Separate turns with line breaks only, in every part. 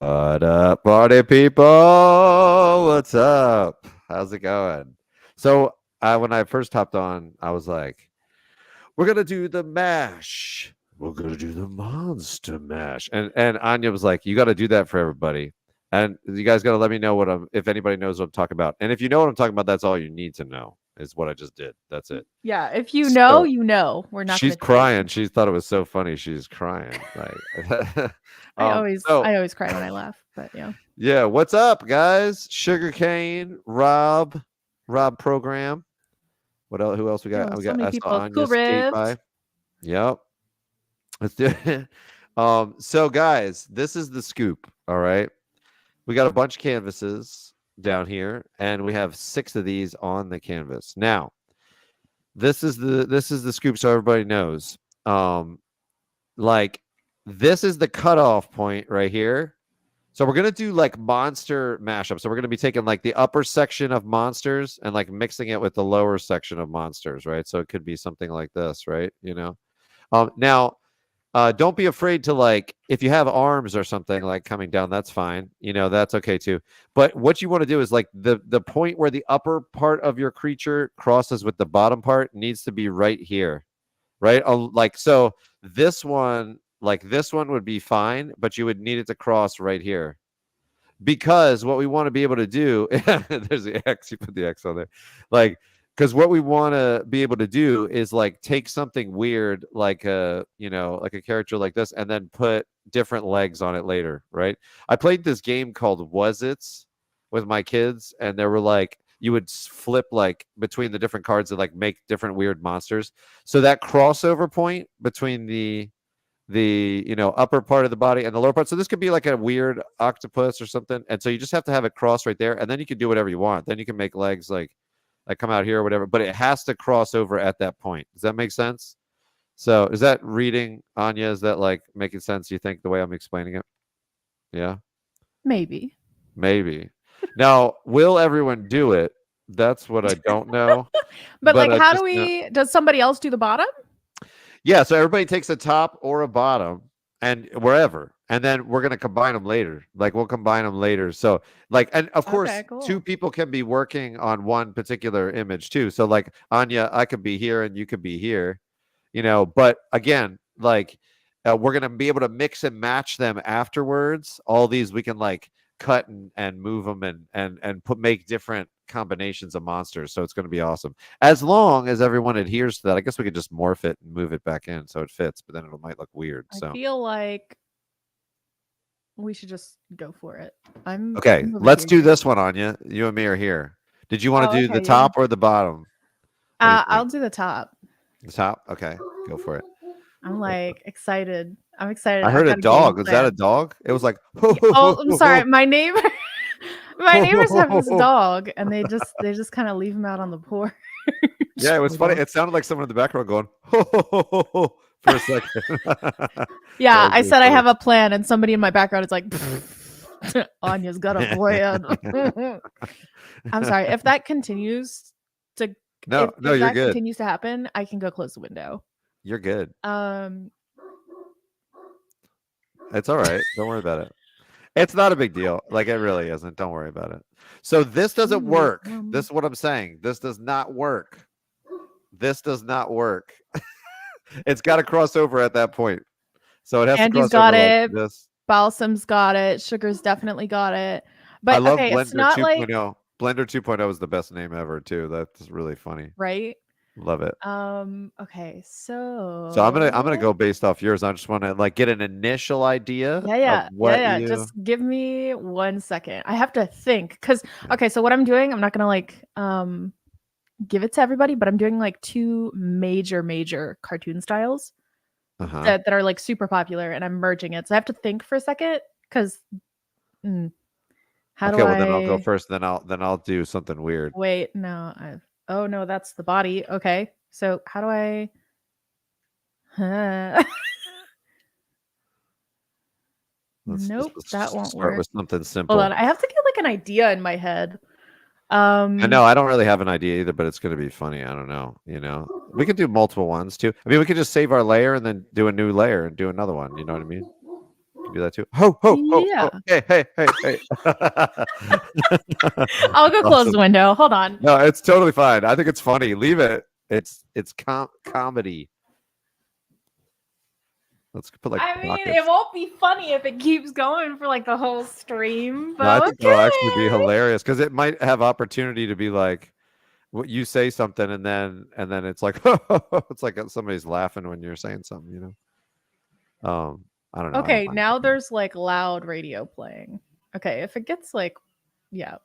What up, party people? What's up? How's it going? So, when I first hopped on, I was like, "We're gonna do the mash. We're gonna do the monster mash." And Anya was like, "You got to do that for everybody, and you guys got to let me know if anybody knows what I'm talking about. And if you know what I'm talking about, that's all you need to know is what I just did. That's it."
Yeah, if you know,
So
you know. We're not
she's
going to tell
crying.
you.
She thought it was so funny. She's crying. Like,
I
um,
always
so
I always cry when I laugh, but yeah.
Yeah, what's up, guys? Sugarcane, Rob program. What else? Who else we got?
Oh,
We
so
got.
many
I saw
people.
Anya
Cool
skate
Rift.
by. Yep, let's do it. So guys, this is the scoop. All right, we got a bunch of canvases down here, and we have 6 of these on the canvas. Now, this is the scoop, so everybody knows. Like this is the cutoff point right here. So we're gonna do like monster mashup. So we're gonna be taking like the upper section of monsters and like mixing it with the lower section of monsters, right? So it could be something like this, right? Now, don't be afraid to like if you have arms or something like coming down, that's fine. That's okay too. But what you want to do is like the point where the upper part of your creature crosses with the bottom part needs to be right here, right? Like so, this one would be fine, but you would need it to cross right here because what we want to be able to do there's the X, you put the X on there, like because what we want to be able to do is like take something weird like a character like this and then put different legs on it later, right? I played this game called Was It's with my kids, and there were like you would flip like between the different cards and like make different weird monsters. So that crossover point between the upper part of the body and the lower part. So this could be like a weird octopus or something. And so you just have to have it cross right there, and then you can do whatever you want. Then you can make legs like come out here or whatever, but it has to cross over at that point. Does that make sense? So is that reading, Anya? Is that like making sense? You think the way I'm explaining it? Yeah,
Maybe.
maybe. Now, will everyone do it? That's what I don't know.
But
But
like
I
how do
just know.
does somebody else do the bottom?
Yeah, so everybody takes a top or a bottom and wherever. And then we're going to combine them later. Like we'll combine them later. So like and of course
Okay, cool.
two people can be working on one particular image too. So like Anya, I could be here and you could be here, but again, like we're going to be able to mix and match them afterwards. All these we can like cut and move them and make different combinations of monsters. So it's going to be awesome. As long as everyone adheres to that, I guess we could just morph it and move it back in so it fits, but then it might look weird.
I
So
feel like we should just go for it. I'm
okay,
I'm over
let's
here.
do this one, Anya. You and me are here. Did you want
Oh,
to do the
okay, yeah.
top or the bottom? What do you
I'll
think?
do the top.
The top? Okay, go for it.
I'm like excited. I'm excited.
I
I've
heard a
got a game
dog. Was that a
plan.
dog? It was like
Oh, I'm sorry. My neighbor my neighbors have this dog and they just kind of leave him out on the porch.
Yeah, it was funny.
Hold
It sounded like someone in the background going for a second. That
Yeah,
was
I
really
said I
funny.
have a plan, and somebody in my background is like, Anya's got a plan. I'm sorry. If that continues to
No, no,
if
you're
that
good.
continues to happen, I can go close the window.
You're good.
Um,
It's all right. Don't worry about it. It's not a big deal. Like it really isn't. Don't worry about it. So this doesn't work. This is what I'm saying. This does not work. This does not work. It's got to cross over at that point. So it has to
Andy's
cross
got
over like
it.
this.
Balsam's got it. Sugar's definitely got it.
I
But
love
okay, it's
Blender
not like
2.0. Blender 2.0 is the best name ever too. That's really funny.
right.
Love it.
Okay,
So I'm gonna
so
go based off yours. I just want to like get an initial idea
yeah,
of
yeah, yeah,
what
yeah.
you.
Just give me 1 second. I have to think because okay, so what I'm doing, I'm not gonna like give it to everybody, but I'm doing like two major cartoon styles
Uh-huh.
that are like super popular, and I'm merging it. So I have to think for a second because how do
Okay, well then I'll go
I
first. Then I'll do something weird.
wait? No, I've oh no, that's the body. Okay, so how do I? Nope,
Let's
that won't
start
work.
with something
Hold
simple.
on, I have to get like an idea in my head.
I know I don't really have an idea either, but it's going to be funny. I don't know. We could do multiple ones too. I mean, we could just save our layer and then do a new layer and do another one. You know what I mean? can do that too. Ho ho ho
Yeah.
ho! Hey hey hey hey!
I'll go close
Awesome.
the window. Hold on.
No, it's totally fine. I think it's funny. Leave it. It's comedy. Let's put like
I mean, it
pockets.
won't be funny if it keeps going for like the whole stream,
No, I
but
think it'll actually be
okay.
hilarious because it might have opportunity to be like what you say something and then it's like it's like somebody's laughing when you're saying something, you know. I don't know. I don't
Okay,
mind
now
that.
there's like loud radio playing. Okay, if it gets like, yeah,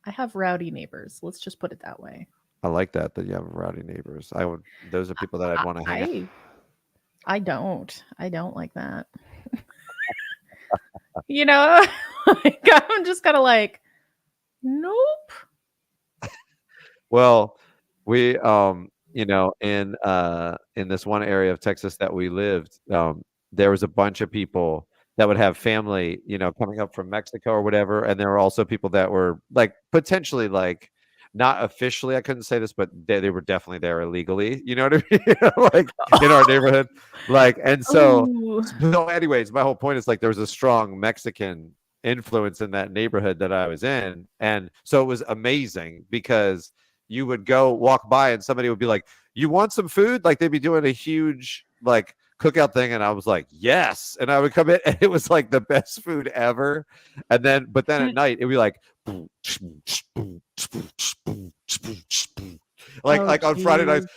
I have rowdy neighbors. Let's just put it that way.
I like that you have rowdy neighbors. Those are people that I'd want to hang out.
I don't like that. You know, like, I'm just kind of like, nope.
Well, we you know, in this one area of Texas that we lived, there was a bunch of people that would have family, you know, coming up from Mexico or whatever, and there were also people that were like potentially like not officially, I couldn't say this, but they were definitely there illegally. You know what I mean? Like in our neighborhood. Like, and
Ooh.
so anyways, my whole point is like there was a strong Mexican influence in that neighborhood that I was in. And so it was amazing because you would go walk by and somebody would be like, "You want some food?" Like they'd be doing a huge like cookout thing, and I was like, "Yes!" And I would come in, and it was like the best food ever. And then, but then at night, it'd be like,
Oh,
like on Friday nights,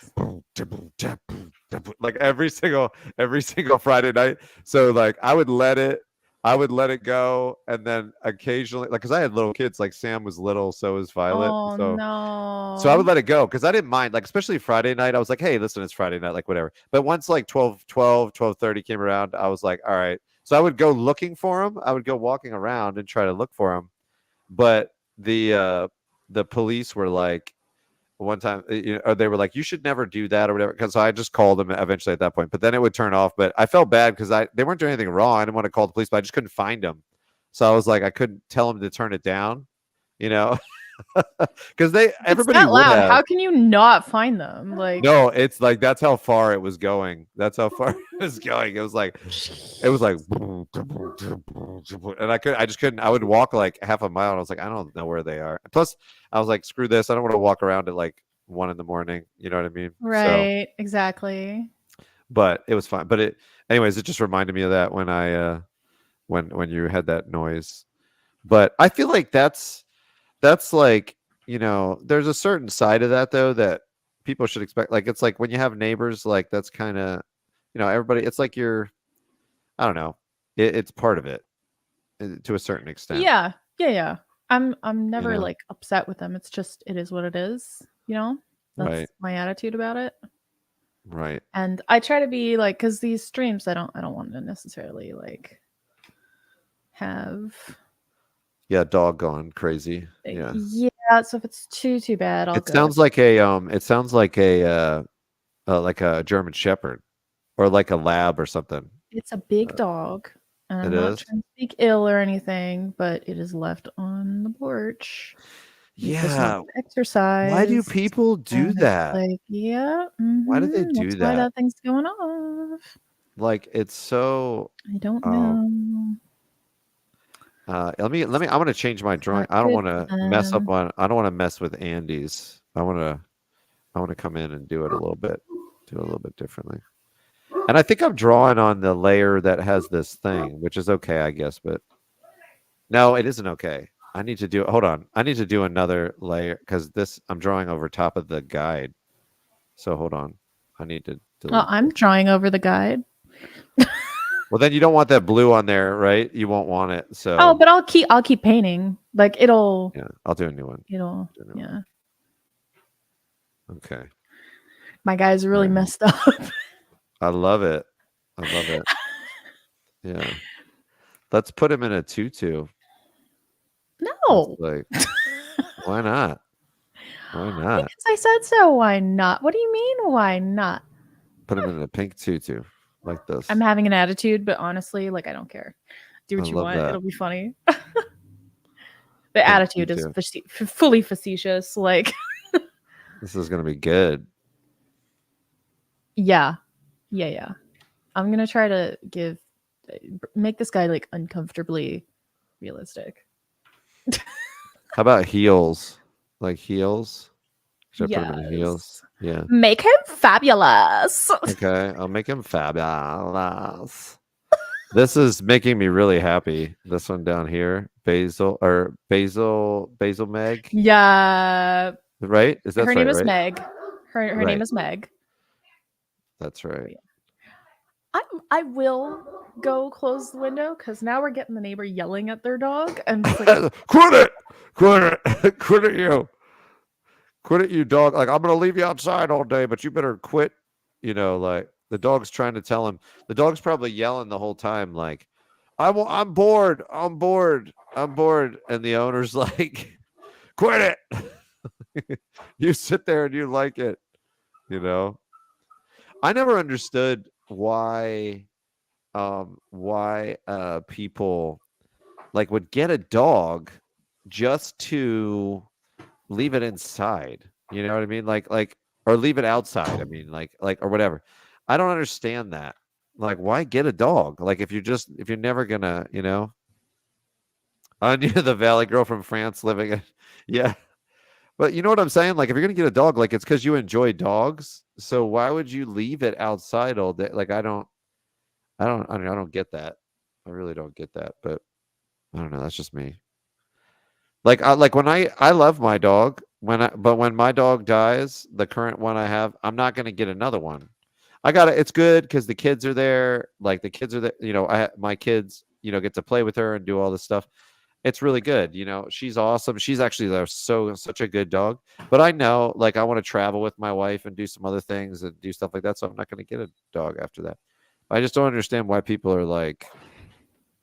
jeez.
like every single Friday night. So like I would let it go, and then occasionally, like, because I had little kids, like Sam was little, so was Violet.
Oh
So I would
no.
let it go because I didn't mind, like, especially Friday night. I was like, hey, listen, it's Friday night, like, whatever. But once like 12:30 came around, I was like, all right. So I would go looking for him. I would go walking around and try to look for him. But the police were like, one time, you know, or they were like, you should never do that or whatever. Because I just called them eventually at that point. But then it would turn off. But I felt bad because they weren't doing anything wrong. I didn't want to call the police, but I just couldn't find them. So I was like, I couldn't tell them to turn it down, you know, because
It's
everybody
that
would
loud.
have.
How can you not find them? Like,
No, it's like that's how far it was going. That's how far it was going. It was like, and I just couldn't. I would walk like half a mile, and I was like, I don't know where they are. Plus, I was like, screw this. I don't want to walk around at like 1 a.m. You know what I mean? So,
right, exactly.
but it was fine. But anyways, it just reminded me of that when when you had that noise. But I feel like that's like, you know, there's a certain side of that though that people should expect. Like it's like when you have neighbors, like that's kind of, you know, everybody. It's like I don't know, it's part of it to a certain extent.
Yeah, yeah. I'm
You
never
know,
like upset with them. It's just it is what it is. You know, that's
right,
my attitude about it.
right.
And I try to be like, because these streams, I don't want to necessarily like have.
Yeah, dog gone crazy. Yeah,
Yeah, so if it's too bad, I'll
it
go.
sounds like like a German Shepherd or like a lab or something.
It's a big dog, and
It
I'm not
is.
trying to speak ill or anything, but it is left on the porch. It does not
Yeah. Why do
exercise,
people do
and it's
that?
like, yeah,
Why do they
that's
do
why
that?
that thing's going off.
Like it's so.
I don't
Um.
know.
Let me. I want to change my drawing.
Not
I don't
good
want
for
to mess up
them.
on. I don't want to mess with Andy's. I want to come in and do it a little bit. Do it a little bit differently. And I think I'm drawing on the layer that has this thing, which is okay, I guess. But no, it isn't okay. I need to do. Hold on. I need to do another layer because this. I'm drawing over top of the guide. So hold on. I need to
Well,
delete
I'm
this.
drawing over the guide.
Well, then you don't want that blue on there, right? You won't want it.
Oh,
So
but I'll keep painting. Like
yeah, I'll do a new one. Do a new one.
yeah.
Okay.
My guy's
All
really
right.
messed up.
I love it. I love it. Yeah. Let's put him in a tutu.
No.
Like, why not? Why not?
Because I said so. Why not? What do you mean? Why not?
Put him in a pink tutu like this.
I'm having an attitude, but honestly, like I don't care. Do
I
what you
love
want.
that.
It'll be funny. The
Pink
attitude is
tutu.
fully facetious. Like,
This is gonna be good.
yeah. I'm gonna try to give make this guy like uncomfortably realistic.
How about heels? Like heels? Should I put him in heels?
Yes.
Yeah.
Make him fabulous.
Okay. I'll make him fabulous. This is making me really happy. This one down here, Basil Meg,
Yeah.
right? Is that
Her name
right?
is
Right.
Meg. Her
Right.
name is Meg.
That's right.
I will go close the window because now we're getting the neighbor yelling at their dog, and it's like,
Quit it! Quit it! Quit it, you! Quit it, you dog! Like I'm gonna leave you outside all day, but you better quit. You know, like the dog's trying to tell him. The dog's probably yelling the whole time, like, I'm bored. I'm bored. I'm bored." And the owner's like, "Quit it! You sit there and you like it." You know. I never understood why people like would get a dog just to leave it inside. You know what I mean? Like or leave it outside. I mean, like or whatever. I don't understand that. Like, why get a dog? Like if you're never gonna, you know. Anya, the Valley girl from France living in yeah. But you know what I'm saying? Like if you're gonna get a dog, like it's because you enjoy dogs. So why would you leave it outside all day? Like I don't get that. I really don't get that. But I don't know. That's just me. Like when I love my dog but when my dog dies, the current one I have, I'm not gonna get another one. I got it. It's good because the kids are there. Like the kids are there. You know, my kids, you know, get to play with her and do all this stuff. It's really good. You know, she's awesome. She's actually such a good dog. But I know, like, I want to travel with my wife and do some other things and do stuff like that. So I'm not going to get a dog after that. I just don't understand why people are like,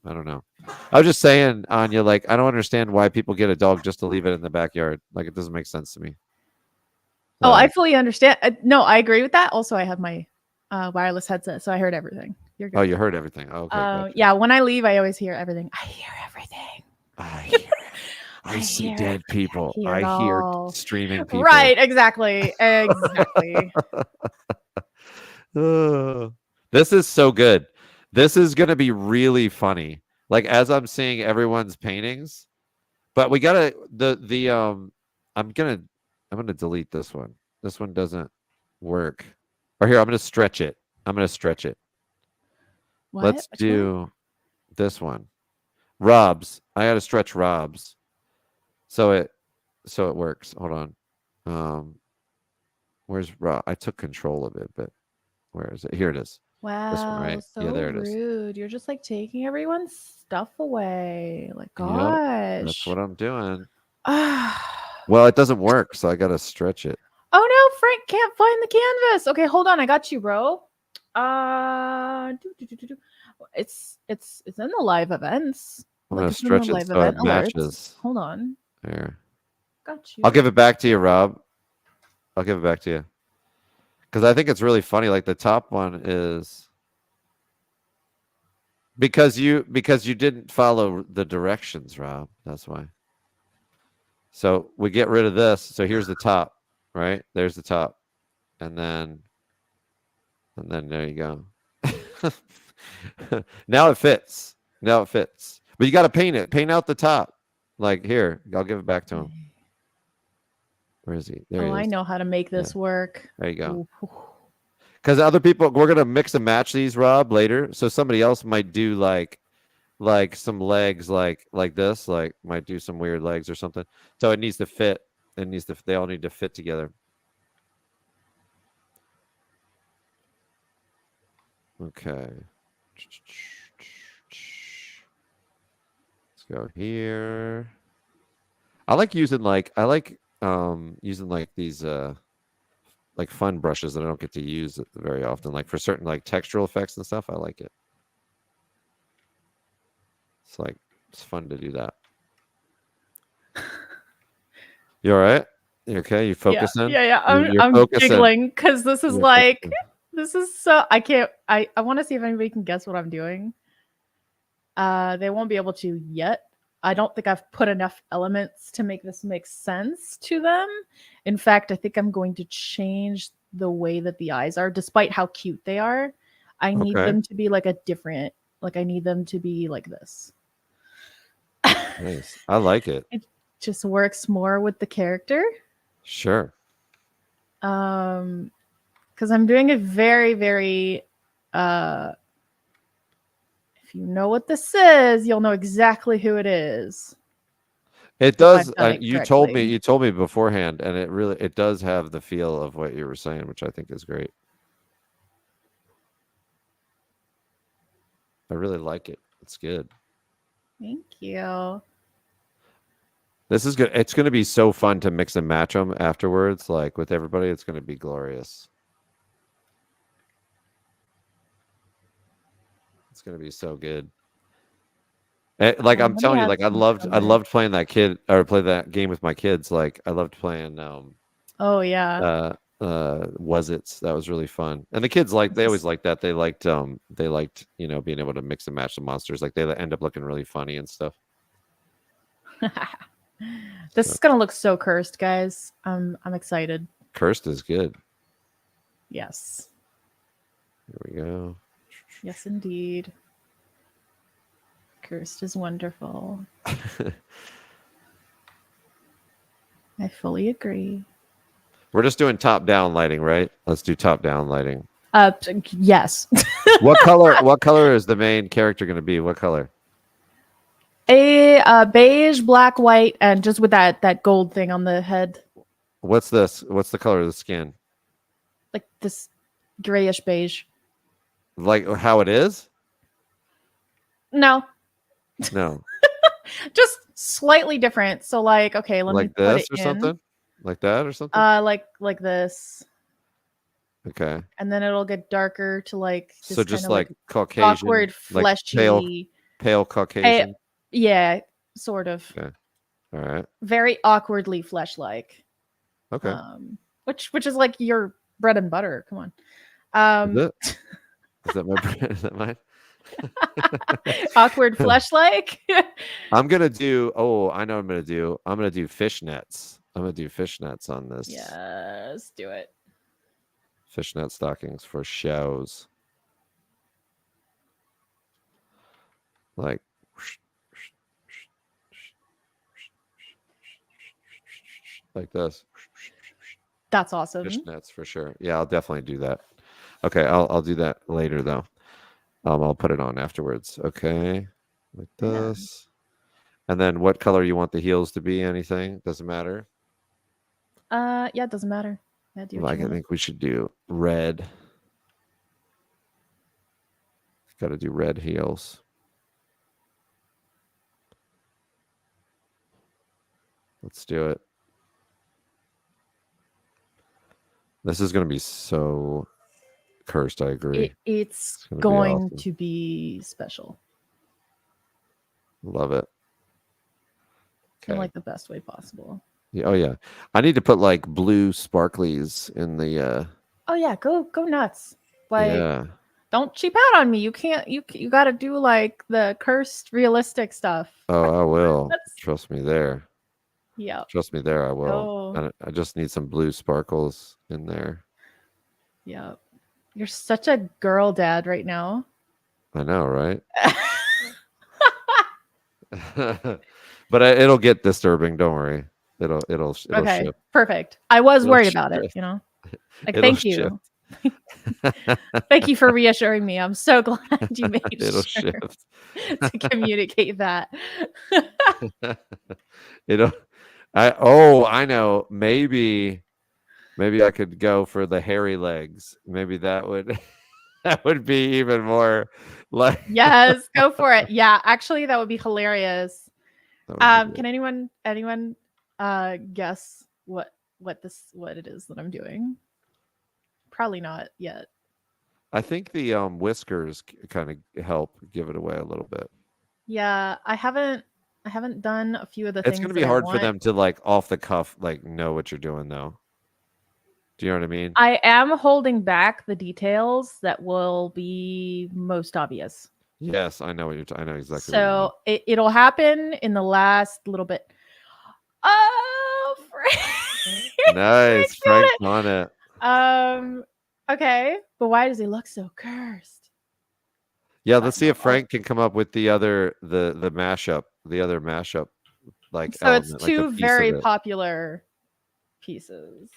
I don't know. I was just saying, Anya, like, I don't understand why people get a dog just to leave it in the backyard. Like, it doesn't make sense to me.
oh, I
Like,
fully understand. No, I agree with that. Also, I have my wireless headset, so I heard everything. You're
oh,
good.
you heard everything. Oh, okay, gotcha.
Yeah, when I leave, I always hear everything. I hear everything.
I hear it. I see dead people. I hear streaming people.
Right, exactly. Exactly.
This is so good. This is going to be really funny. Like as I'm seeing everyone's paintings, but we got to I'm going to delete this one. This one doesn't work. Or here, I'm going to stretch it. I'm going to stretch it.
What?
Let's do this one. Rob's. I got to stretch Rob's. So it works. Hold on. Where's Rob? I took control of it, but where is it? Here it is.
Wow,
This one, right?
so
Yeah, there it is.
rude. You're just like taking everyone's stuff away. Like,
Yep,
gosh.
that's what I'm doing. Well, it doesn't work, so I gotta stretch it.
Oh no, Frank can't find the canvas. Okay, hold on. I got you, bro. It's in the live events.
I'm gonna
it's in the
stretch it
live
so it
event alerts.
matches.
Hold on.
There.
Got you.
I'll give it back to you, Rob. I'll give it back to you. Because I think it's really funny. Like the top one is because you didn't follow the directions, Rob. That's why. So we get rid of this. So here's the top, right? There's the top. And then there you go. Now it fits. Now it fits. But you got to paint it. Paint out the top. Like here, I'll give it back to him. Where is he? There he is.
I know how to make this work.
There you go.
Ooh.
Because other people, we're gonna mix and match these, Rob, later. So somebody else might do like some legs, like this, like might do some weird legs or something. So it needs to fit. They all need to fit together. Okay. Let's go here. I like using these like fun brushes that I don't get to use very often. Like for certain like textural effects and stuff, I like it. It's fun to do that. You all right? You okay? You focusing?
Yeah.
You're
I'm
focusing.
giggling because this is
You're
like
focusing.
this is so I can't I want to see if anybody can guess what I'm doing. They won't be able to yet. I don't think I've put enough elements to make this make sense to them. In fact, I think I'm going to change the way that the eyes are, despite how cute they are. I need them to be like a different Like I need them to be like this.
Nice. I like it.
It just works more with the character.
Sure.
Because I'm doing a very, very if you know what this is, you'll know exactly who it is.
It
If I've
does.
done it
You told me.
correctly.
You told me beforehand, and it does have the feel of what you were saying, which I think is great. I really like it. It's good.
Thank you.
This is good. It's going to be so fun to mix and match them afterwards, like with everybody. It's going to be glorious. It's going to be so good. Like I'm
Let me
telling you,
add
like I
some
loved
color.
playing that kid or play that game with my kids. Like I loved playing
Oh yeah.
was it's that was really fun. And the kids like
This
they always
is
liked that. They liked, you know, being able to mix and match the monsters. Like they end up looking really funny and stuff.
this
So
is gonna look so cursed, guys. I'm excited.
cursed is good.
Yes.
Here we go.
Yes, indeed. Cursed is wonderful. I fully agree.
We're just doing top down lighting, right? Let's do top down lighting.
Yes.
What color is the main character going to be? What color?
A beige, black, white, and just with that gold thing on the head,
What's this? What's the color of the skin?
like this grayish beige.
Like how it is?
No,
No.
just slightly different. So like, okay, let me
Like
put it
this or
in.
something? Like that or something?
Like this,
Okay.
and then it'll get darker to like
So
this kind
just
of like
like Caucasian,
awkward,
like pale
fleshy. I,
Caucasian.
yeah, sort of.
Okay. All right.
Very awkwardly flesh-like.
Okay.
Which is like your bread and butter. Come on.
Is it? Is that my is that mine?
Awkward flesh-like.
I'm gonna do. Oh, I know what I'm gonna do. I'm gonna do fishnets. I'm gonna do fishnets on this.
Yes, do it.
Fishnet stockings for shows. Like this.
That's awesome.
Fishnets for sure. Yeah, I'll definitely do that. Okay, I'll do that later though. I'll put it on afterwards. Okay, like this. And then what color you want the heels to be? Anything? Doesn't matter.
Yeah, it doesn't matter. Yeah, do what
Like
you
I
want.
think we should do red. Got to do red heels. Let's do it. This is going to be so cursed. I agree.
It's
gonna be
going
awesome.
to be special
Love it.
in
Okay.
like the best way possible.
Yeah, oh yeah. I need to put like blue sparklies in the
Oh yeah, go nuts. Like
yeah.
don't cheap out on me. You can't you got to do like the cursed realistic stuff.
Oh, I will.
That's
Trust me there.
yeah.
Trust me there, I will.
Oh,
I just need some blue sparkles in there.
yeah. You're such a girl dad right now.
I know, right? But it'll get disturbing. Don't worry. It'll
Okay,
shift.
perfect. I was
It'll
worried about it,
shift.
you know. Like
It'll
thank
shift.
you. Thank you for reassuring me. I'm so glad you made
It'll
sure
shift.
to communicate that.
It'll I know. Maybe I could go for the hairy legs. Maybe that would that would be even more like
Yes, go for it. Yeah, actually that would be hilarious.
that would be
Can anyone guess what it is that I'm doing? Probably not yet.
I think the whiskers kind of help give it away a little bit.
Yeah, I haven't done a few of the
It's
things
going to
that
be
I
hard for
want.
them to like off the cuff like know what you're doing though. Do you know what I mean?
I am holding back the details that will be most obvious.
Yes, I know what I know exactly what you mean.
So it'll happen in the last little bit. Oh, Frank!
Nice. Frank's on it.
Okay, but why does he look so cursed?
Yeah,
but
let's see if
no.
Frank can come up with the other the mashup, the other mashup like
So it's
element, like the
two
piece of
very
it.
popular pieces.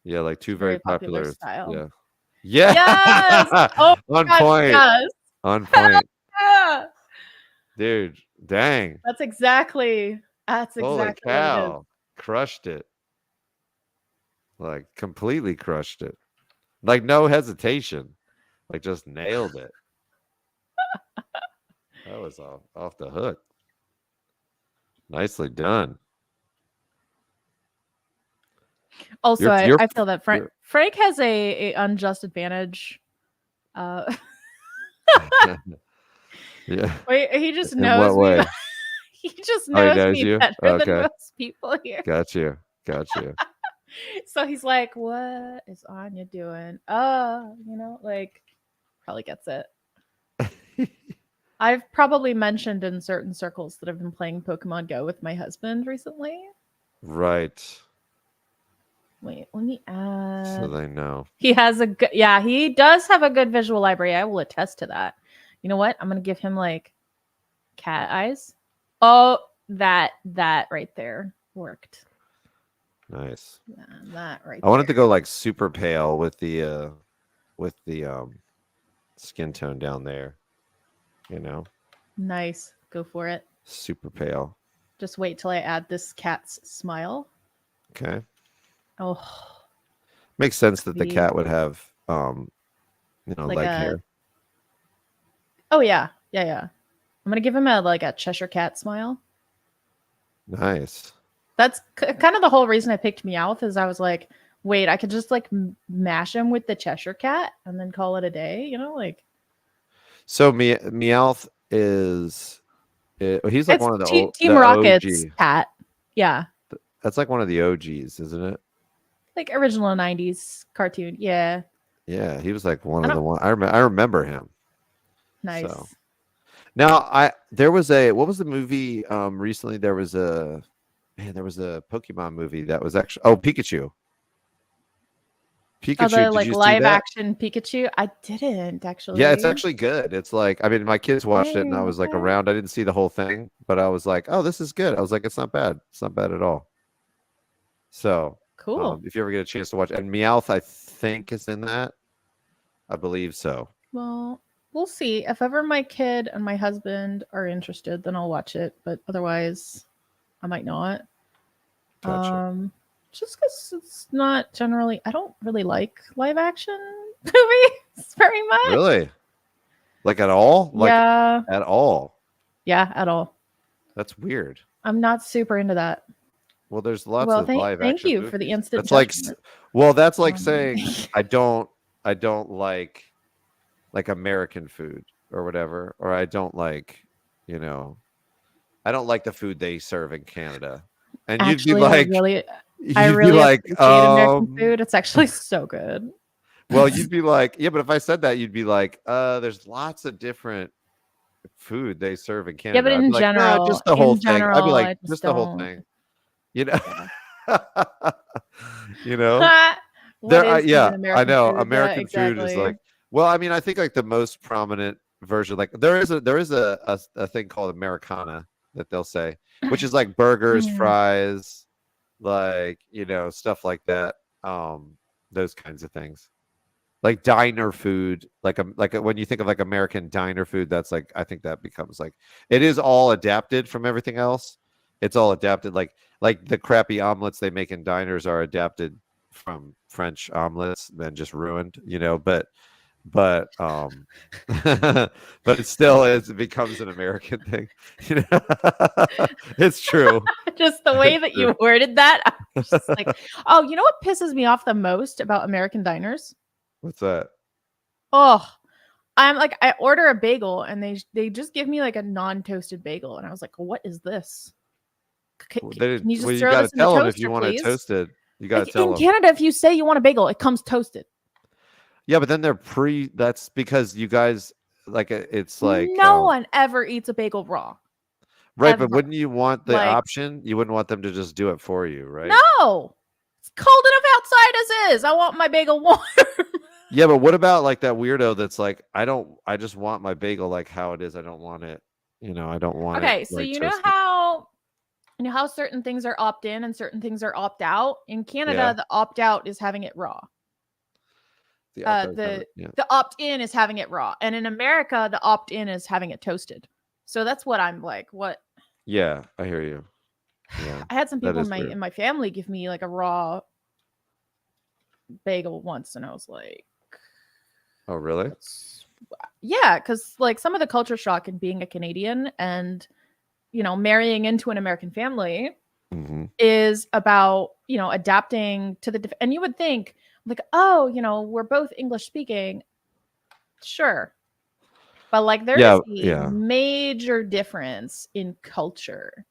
Yeah, like two very
Very popular
popular.
style.
Yeah. Yeah.
Yes. Oh
On
my God,
point.
yes.
On point.
Yeah.
Dude, dang.
That's exactly
Holy
what it is.
cow. Crushed it. Like completely crushed it. Like no hesitation. Like just nailed it. That was off the hook. Nicely done.
Also,
You're
I feel that
you're
Frank has a unjust advantage. Uh,
yeah.
wait, he just
In what
knows me.
way?
He just
Oh, he
knows
knows
me
you?
better than
Okay.
most people here.
Got you. Got you.
So he's like, "What is Anya doing?" Like probably gets it. I've probably mentioned in certain circles that I've been playing Pokemon Go with my husband recently.
Right.
Wait, let me
So
add.
they know.
He has a good, yeah, he does have a good visual library. I will attest to that. You know what? I'm gonna give him like cat eyes. Oh, that right there worked.
Nice.
Yeah, that right
I wanted to
there.
go like super pale with the skin tone down there. You know,
Nice. Go for it.
super pale.
Just wait till I add this cat's smile.
Okay.
Oh,
Makes sense that the
be
cat would have
like
leg
a.
hair.
Oh yeah, yeah, yeah. I'm gonna give him a Cheshire cat smile.
Nice.
That's kind of the whole reason I picked Meowth is I was like, wait, I could just like mash him with the Cheshire cat and then call it a day. Like.
So Meowth is he's like
It's
one of
Team
the
Rocket's
OG.
cat. Yeah.
That's like one of the OGs, isn't it?
Like original 90s cartoon. Yeah.
Yeah, he was like one
I
of
don't
the one. I remember him.
nice.
So now there was what was the movie recently? There was a Pokemon movie that was actually Pikachu.
Oh,
Pikachu,
the
did
like
you see
live
that?
action Pikachu. I didn't
Yeah, it's
actually.
actually good. It's like, I mean, my kids watched it and I
Hey,
was like
okay.
around. I didn't see the whole thing, but I was like, oh, this is good. I was like, it's not bad. It's not bad at all. So,
Cool.
if you ever get a chance to watch, and Meowth, I think is in that. I believe so.
Well, we'll see. If ever my kid and my husband are interested, then I'll watch it. But otherwise, I might not.
Gotcha.
Just because it's not generally, I don't really like live action movies very much.
Really? Like at all? Like
Yeah.
at all?
Yeah, at all.
That's weird.
I'm not super into that.
Well, there's lots
Well,
of live
thank
action
you for the
movies.
instant
That's like,
judgment.
well, that's like
Um,
saying I don't like American food or whatever, or I don't like, you know, I don't like the food they serve in Canada. And
Actually, I
you'd be
really
like,
appreciate American food. It's actually so good.
well, you'd be like, yeah, but if I said that, you'd be like, there's lots of different food they serve in
Yeah, but
Canada. I'd be like, no, just the whole thing. I'd be like,
I just
just the whole
don't.
thing. You know,
Yeah.
you know,
What is
yeah,
even
I
American
know.
food? Yeah,
American food is
exactly.
like, well, I mean, I think like the most prominent version, like there is a thing called Americana that they'll say, which is like burgers,
Mm.
fries, like stuff like that. Those kinds of things, like diner food, when you think of like American diner food, that's like, I think that becomes like, it is all adapted from everything else. It's all adapted, like the crappy omelets they make in diners are adapted from French omelets, then just ruined, but but it becomes an American thing. It's true.
Just the way
It's
that
true.
you worded that, I was just like, oh, you know what pisses me off the most about American diners?
What's that?
Oh, I'm like, I order a bagel and they just give me like a non-toasted bagel, and I was like, what is this? Can you
Well,
just
you
throw
got to
this in the
tell them if
toaster,
you want it
please?
toasted. You got
Like
to tell
in
them.
Canada, if you say you want a bagel, it comes toasted.
Yeah, but then that's because you guys it's like
No one ever eats a bagel raw.
right, but
Ever.
wouldn't you want the
Like,
option? You wouldn't want them to just do it for you, right?
no. It's cold enough outside as is. I want my bagel warm.
Yeah, but what about like that weirdo that's like, I just want my bagel like how it is. I don't want it, I don't want it
Okay, so
like
you know
toasted.
how certain things are opt in and certain things are opt out? In
Yeah.
Canada, the opt out is having it raw.
The
Uh
outdoors have it.
the
Yeah.
the opt in is having it raw. And in America, the opt in is having it toasted. So that's what I'm like, what
Yeah, I hear you. Yeah.
I had some
That
people in
is
my
weird.
family give me like a raw bagel once and I was like,
Oh, really?
what's yeah, because like some of the culture shock in being a Canadian and marrying into an American family
Hmm.
is about adapting to and you would think like, oh, we're both English speaking, sure, but like there
Yeah,
is a
yeah.
major difference in culture,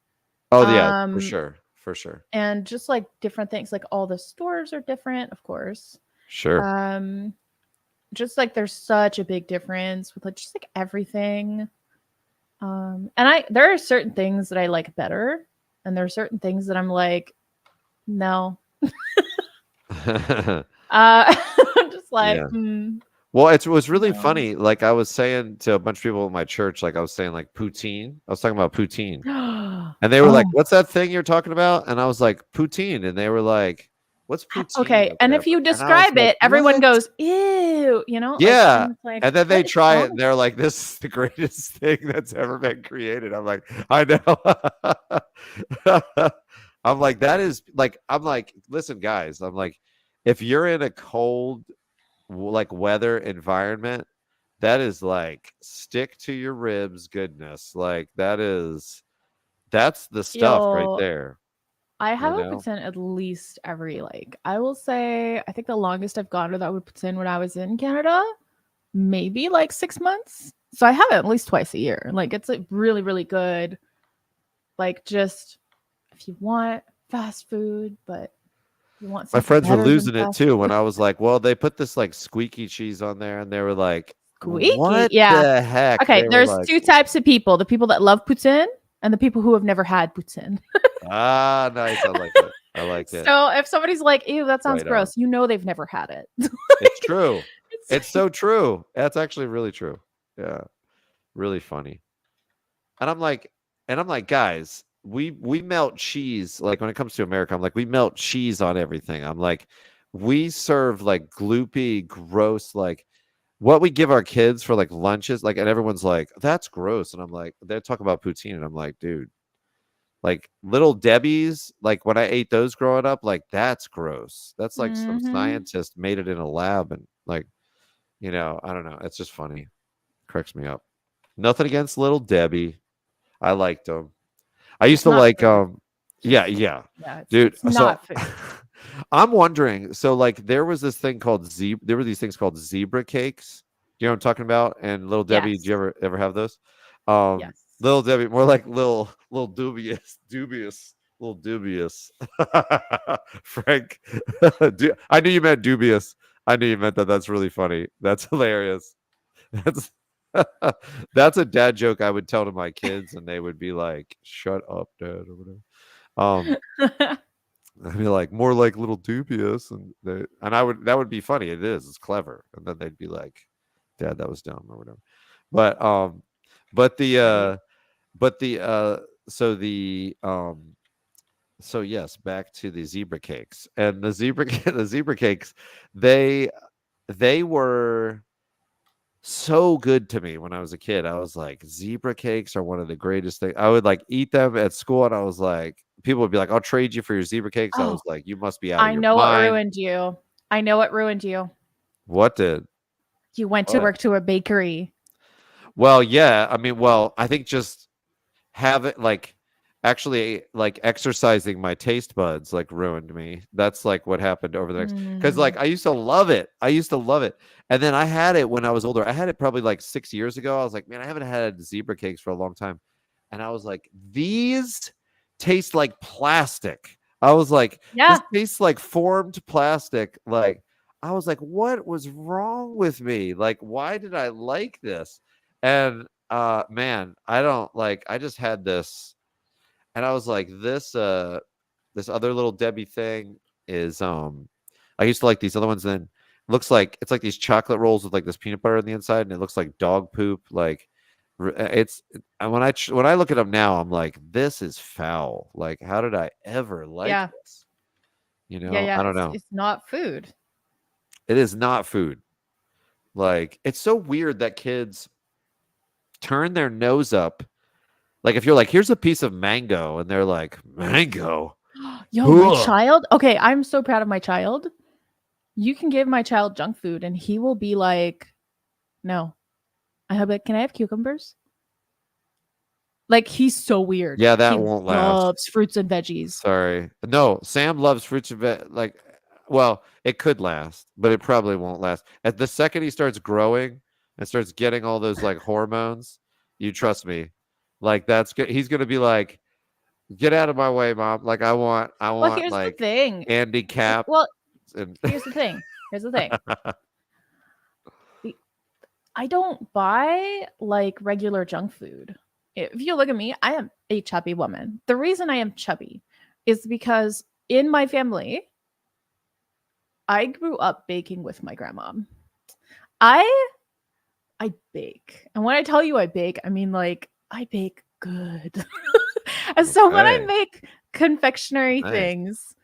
Oh, yeah, for
um
sure. For sure.
and just like different things, like all the stores are different, of course,
Sure.
um just like there's such a big difference with like just like everything. And there are certain things that I like better, and there are certain things that I'm like, no. I'm just like,
Yeah. Well, it was really
no.
funny. Like I was saying to a bunch of people in my church, like I was saying like poutine. I was talking about poutine. And they were like,
Oh,
"What's that thing you're talking about?" And I was like, "Poutine." And they were like, "What's poutine
okay.
or
And if
whatever?"
you
And I was
describe
like,
it, everyone
"What?"
goes, ew, like,
Yeah.
and it's like,
And then
what
they
is
try it
wrong
and
with
they're
you?
like, "This is the greatest thing that's ever been created." I'm like, "I know." I'm like, "That is like," I'm like, "Listen, guys," I'm like, "if you're in a cold like weather environment, that is like stick to your ribs goodness. Like that's the stuff right
Yo,
there,
I
you
have a
know?"
poutine at least every, like, I will say, I think the longest I've gone without a poutine when I was in Canada, maybe like 6 months. So I have it at least twice a year. Like, it's like really, really good. Like, just if you want fast food, but you want
My
something
friends were
better than
losing it
fast
too when
food.
I was like, "Well, they put this like squeaky cheese on there," and they were like,
Squeaky.
"What
Yeah.
the heck?"
Okay,
They were
there's
like,
two types of people: the people that love poutine and the people who have never had poutine.
"Ah, nice. I like it. I like it.
So if somebody's like, "Ew, that sounds
Right on."
gross," they've never had it.
It's
Like,
true.
it's
It's so true. That's actually really true. Yeah, really funny. And I'm like, guys, we melt cheese. Like when it comes to America, I'm like, we melt cheese on everything. I'm like, we serve like gloopy, gross, like what we give our kids for like lunches, like, and everyone's like, that's gross. And I'm like, they're talking about poutine, and I'm like, dude, like little Debbie's, like when I ate those growing up, like that's gross. That's like some
Mhm.
scientist made it in a lab, and like, I don't know. It's just funny. Cracks me up. Nothing against little Debbie. I liked them. I used
It's
to
not
like,
food.
yeah,
Just
yeah,
yeah,
dude.
it's
So
not food.
I'm wondering. So like, there were these things called zebra cakes. You know what I'm talking about? And Little Debbie, did
Yes.
you ever have those? Little
Yes.
Debbie, more like little dubious, dubious, little dubious. Frank, I knew you meant dubious. I knew you meant that. That's really funny. That's hilarious. That's that's a dad joke I would tell to my kids, and they would be like, "Shut up, dad," or whatever. Um, I'd be like, "More like little dubious," and that would be funny. It is. It's clever, and then they'd be like, "Dad, that was dumb," or whatever. But but the
Right.
but the so the so yes, back to the zebra cakes and the zebra the zebra cakes. They they were so good to me when I was a kid. I was like, zebra cakes are one of the greatest things. I would like eat them at school, and I was like, people would be like, "I'll trade you for your zebra cakes." I
Oh,
was like, "You must be out of
I
your
know what
mind."
ruined you. I know what ruined you.
What did?
You went to
What?
work to a bakery.
Well, yeah. I mean, well, I think just have it like actually like exercising my taste buds like ruined me. That's like what happened over the next, because
Mm.
like I used to love it. I used to love it. And then I had it when I was older. I had it probably like 6 years ago. I was like, man, I haven't had zebra cakes for a long time. And I was like, these taste like plastic. I was like, this
Yeah.
tastes like formed plastic. Like, I was like, what was wrong with me? Like, why did I like this? And man, I don't like, I just had this, and I was like, this other little Debbie thing is I used to like these other ones. Then looks like it's like these chocolate rolls with like this peanut butter on the inside, and it looks like dog poop. Like it's when I look at them now, I'm like, this is foul. Like, how did I ever like
Yeah.
this? You
Yeah,
know,
yeah.
I don't know.
It's not food.
It is not food. Like, it's so weird that kids turn their nose up. Like, if you're like, here's a piece of mango, and they're like, mango.
Yo, my
Ugh.
child. Okay, I'm so proud of my child. You can give my child junk food and he will be like, no. I'll be like, can I have cucumbers? Like, he's so weird.
Yeah, that
He
won't last.
loves fruits and veggies.
Sorry. No, Sam loves fruits and like, well, it could last, but it probably won't last. At the second he starts growing and starts getting all those like hormones, you trust me. Like that's good. He's gonna be like, get out of my way, mom. Like I
Well,
want
here's the
like
thing.
Andy Cap
Well,
and
here's the thing. Here's the thing. I don't buy like regular junk food. If you look at me, I am a chubby woman. The reason I am chubby is because in my family, I grew up baking with my grandma. I bake. And when I tell you I bake, I mean like I bake good. And so when I
Okay.
make confectionery
Nice.
things,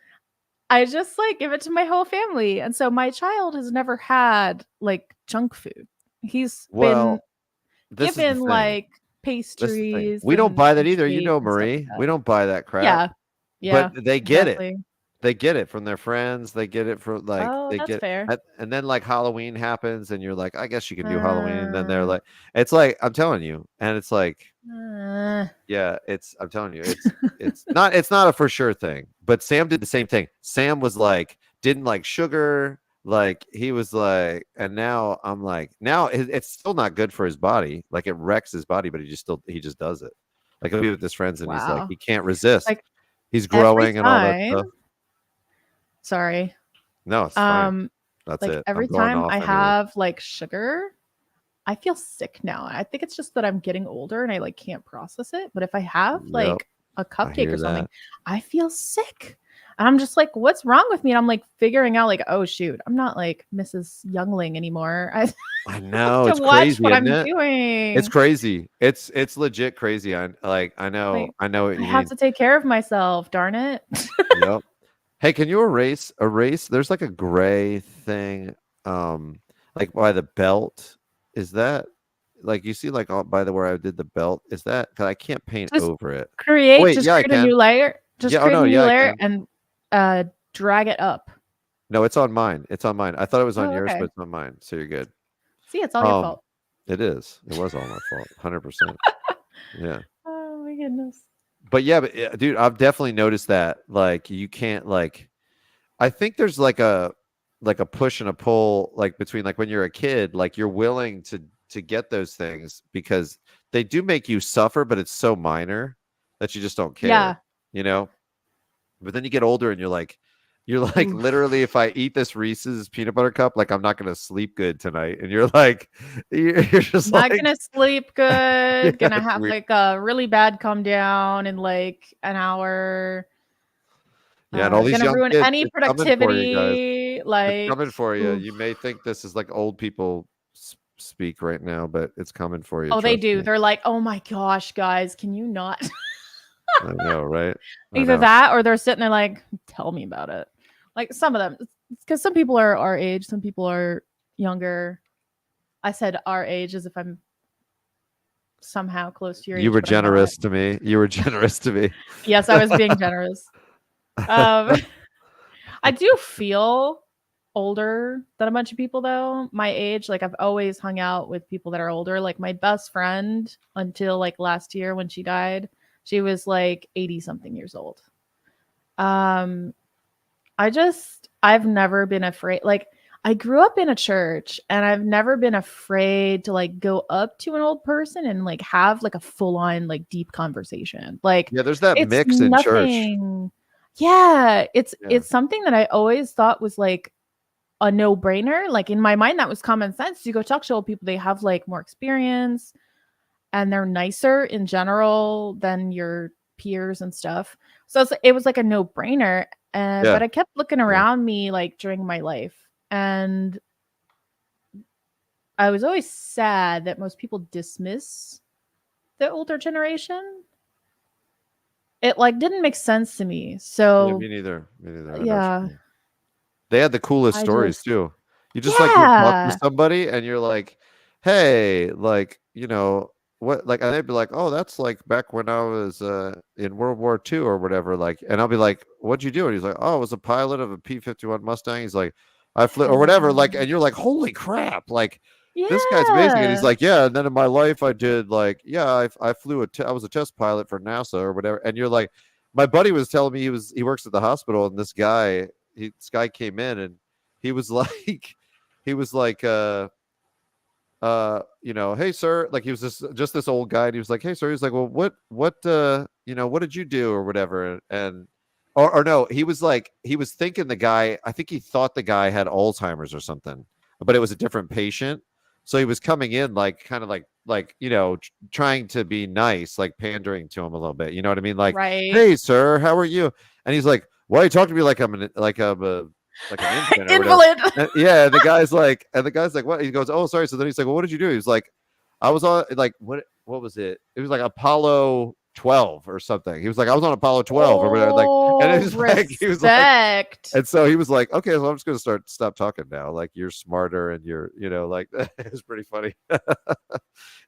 I just like give it to my whole family. And so my child has never had like junk food. He's been
Well, this is the
given
thing.
like
This is the thing.
pastries
We don't
and
buy that either. You
cakes
know,
and stuff like
Marie.
that.
We don't buy that crap.
Yeah. Yeah.
But they get it.
Exactly.
They get it from their friends. They get it from like
Oh,
they
that's
get
fair.
and then like Halloween happens and you're like, I guess you can do Halloween. And then they're
Uh,
like, it's like, I'm telling you. And it's like,
uh,
yeah, I'm telling you, it's not a for sure thing. But Sam did the same thing. Sam was like, didn't like sugar. Like he was like, and now I'm like, now it's still not good for his body. Like it wrecks his body, but he just does it. Like he'll be with his friends and he's like,
wow.
he can't resist.
Like
He's
every
growing and all that
time,
stuff.
sorry.
No, it's fine. That's
Like
it. I'm
every
going
time
off
I
anyway.
have like sugar, I feel sick now. I think it's just that I'm getting older and I like can't process it. But if I have
Yep,
like a
I
cupcake
hear
or something,
that.
I feel sick. And I'm just like, what's wrong with me? And I'm like figuring out like, oh shoot, I'm not like Mrs. Youngling anymore. I
I
have
know
to
it's
watch
crazy,
what
isn't
I'm
it? It's
doing.
crazy. It's legit crazy. I know
Like
what
I
you
have
mean.
to take care of myself, darn it.
Yep. Hey, can you erase? There's like a gray thing, like by the belt. Is that like you see like by the where I did the belt? Is that because I can't paint
Just
over it? Wait,
just
yeah, I
create a
can.
new layer. Just
Yeah, oh
create
no,
a new
yeah, I
layer
can.
and drag it up.
No, it's on mine. It's on mine. I thought it was on
Oh,
yours,
okay.
but it's on mine. So you're good.
See, it's all your
Um,
fault.
it is. It was all my fault. 100%. Yeah.
Oh my goodness.
But yeah, but dude, I've definitely noticed that. Like, you can't like. I think there's like a push and a pull, like between like when you're a kid, like you're willing to get those things because they do make you suffer, but it's so minor that you just don't
Yeah.
care, you know. But then you get older and you're like
Oof.
literally, if I eat this Reese's peanut butter cup, like I'm not gonna sleep good tonight. And you're like, you're just
Not
like,
gonna sleep
yeah,
good. Gonna
it's
have
weird.
like a really bad come down in like an hour.
Yeah, and all these
Gonna
young
ruin
kids,
any
it's coming for you guys.
productivity.
It's
Like,
coming for you.
oof.
You may think this is like old people speak right now, but it's coming for you.
Oh, they
Trust
do.
me.
They're like, oh my gosh, guys, can you not?
I know, right? I
Either
know.
that or they're sitting there like, tell me about it. Like some of them, because some people are our age, some people are younger. I said our age as if I'm somehow close to your
You
age,
were
but I'm not.
generous to me. You were generous to me.
Yes, I was being generous. Um, I do feel older than a bunch of people though. My age, like I've always hung out with people that are older. Like my best friend until like last year when she died, she was like 80 something years old. Um I've never been afraid. Like I grew up in a church and I've never been afraid to like go up to an old person and like have like a full on like deep conversation. Like
Yeah, there's that
it's
mix in church.
nothing. Yeah,
Yeah.
it's something that I always thought was like a no-brainer. Like in my mind that was common sense. You go talk to old people, they have like more experience and they're nicer in general than your peers and stuff. So it was like a no brainer.
Yeah.
But I kept looking
Yeah.
around me like during my life, and I was always sad that most people dismiss the older generation. It like didn't make sense to me.
Yeah,
So
me neither. Me neither. I know what you
yeah,
mean. They had the coolest
I
stories
just
too. You just like you'll talk to
yeah.
somebody and you're like, "Hey, like, what?" Like, and they'd be like, "Oh, that's like back when I was in World War II or whatever." Like, and I'll be like, "What'd you do?" And he's like, "Oh, I was a pilot of a P-51 Mustang." He's like, "I flew or
Yeah.
whatever." Like, and you're like, "Holy crap!" Like, this guy's amazing. And he's
Yeah.
like, "Yeah." And then in my life, I did like, yeah, I flew I was a test pilot for NASA or whatever. And you're like, my buddy was telling me he works at the hospital, and this guy came in and he was like he was like hey sir, like he was just this old guy, and he was like, hey sir, he was like, well, what did you do or whatever, and or no, he was like, he was thinking the guy, I think he thought the guy had Alzheimer's or something, but it was a different patient. So he was coming in like kind of like trying to be nice, like pandering to him a little bit, you know what I mean, like,
Right.
hey sir, how are you? And he's like, why are you talking to me like I'm an infant or whatever?
Invalid.
Yeah, and the guy's like, what? He goes, oh, sorry. So then he's like, well, what did you do? He's like, I was on like what was it? It was like Apollo 12 or something. He was like, I was on Apollo 12 or whatever. Like, and it
Oh,
was like he was like,
respect.
and so he was like, okay, so I'm just gonna stop talking now. Like, you're smarter and you're, like it's pretty funny.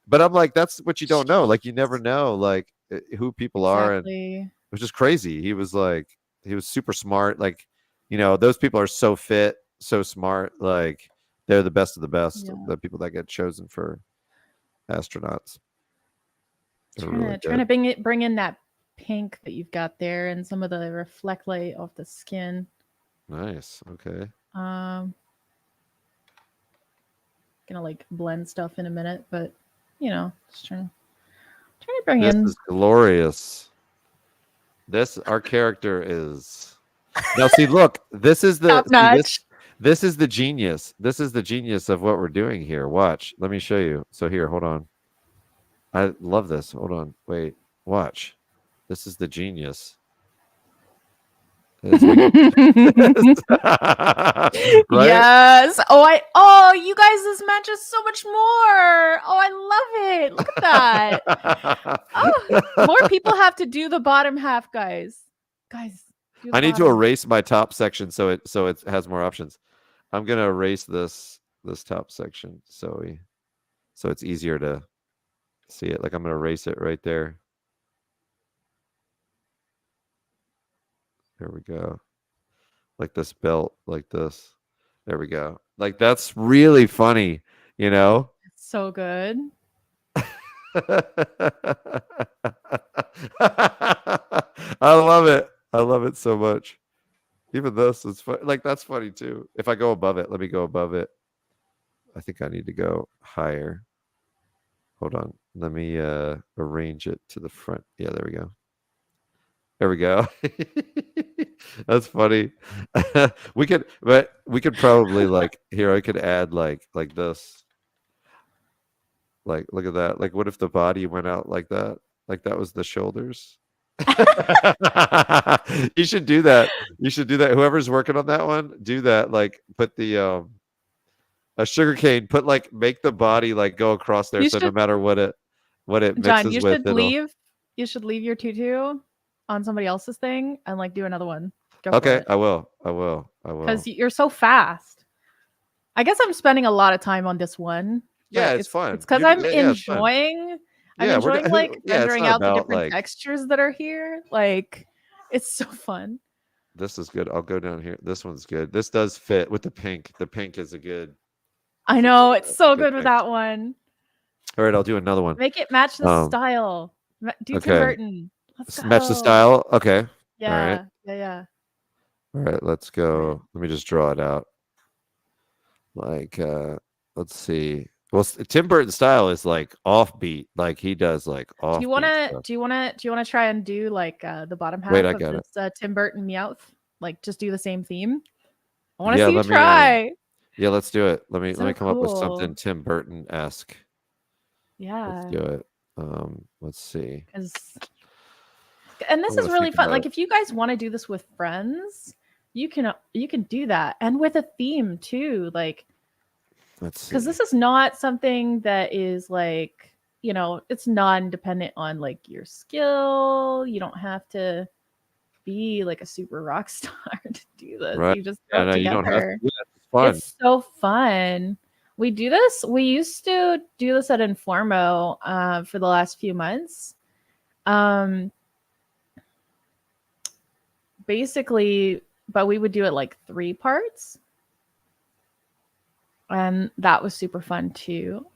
But I'm like, that's what you don't know. Like, you never know like who people are, and
Exactly.
which is crazy. He was super smart. Like, those people are so fit, so smart. Like, they're the best of the best.
Yeah.
The people that get chosen for astronauts. They're
Trying
really
to trying
good.
to bring in that pink that you've got there and some of the reflect light off the skin.
Nice. Okay.
Um, gonna like blend stuff in a minute, but just trying to bring
This
in
is glorious. Our character is now. See, look.
top notch.
This is the genius. This is the genius of what we're doing here. Watch. Let me show you. So here, hold on. I love this. Hold on. Wait. Watch. This is the genius. Is we can right?
Yes. Oh, you guys, this matches so much more. Oh, I love it. Look at that. Oh, more people have to do the bottom half, guys. Guys, do the
I need to
bottom.
erase my top section so it has more options. I'm gonna erase this top section so it's easier to see it. Like, I'm gonna erase it right there. There we go. Like this belt, like this. There we go. Like, that's really funny, you know?
So good.
I love it. I love it so much. Even this is fun. Like, that's funny too. If I go above it, let me go above it. I think I need to go higher. Hold on. Let me arrange it to the front. Yeah, there we go. There we go. That's funny. we could probably, like, here I could add like this. Like, look at that. Like, what if the body went out like that? Like, that was the shoulders. You should do that. You should do that. Whoever's working on that one, do that. Like, put the a sugar cane, make the body like go across there,
You
so no
should,
matter what it
John,
mixes with, it'll.
you should leave your tutu on somebody else's thing and like do another one. Go for
Okay,
it.
I will. I will. I
Because
will.
you're so fast. I guess I'm spending a lot of time on this one,
Yeah,
but
it's
it's
fun.
because
You
I'm
yeah, it's fun. Yeah,
enjoying like
yeah, it's
rendering
not
out the
about
different
like
textures that are here. Like it's so fun.
this is good. I'll go down here. This one's good. This does fit with the pink. The pink is
I
is a
know it's so
good
good with
mix.
that one.
All right, I'll do another one.
Make it match the
Um,
style. Do Tim
okay.
Burton. Let's
Match the
go.
style. Okay. All right.
Yeah, yeah, yeah.
All right, let's
Right.
go. Let me just draw it out. Like, let's see. Well, Tim Burton style is like offbeat. Like, he does like offbeat stuff.
Do you wanna try and do like the bottom
Wait,
half
I
of
got
this
it.
Tim Burton Meowth? Like just do the same theme. I want to
Yeah,
see you
let me
try.
yeah, let's do it. Let me
So
come up with something
cool.
Tim Burton-esque. Let's
Yeah.
do it. Let's see.
Because and
I'm
this is
gonna
really
think
fun.
about
Like
it.
if you guys want to do this with friends, you can do that and with a theme too. Like
Let's see.
Because this is not something that is like, you know, it's non-dependent on like your skill. You don't have to be like a super rock star to do this.
Right.
You just
Yeah,
throw it
no, you don't have to
together.
do that. It's fun.
It's so fun. We do this. We used to do this at Informo for the last few months. Basically, but we would do it like 3 parts. And that was super fun too.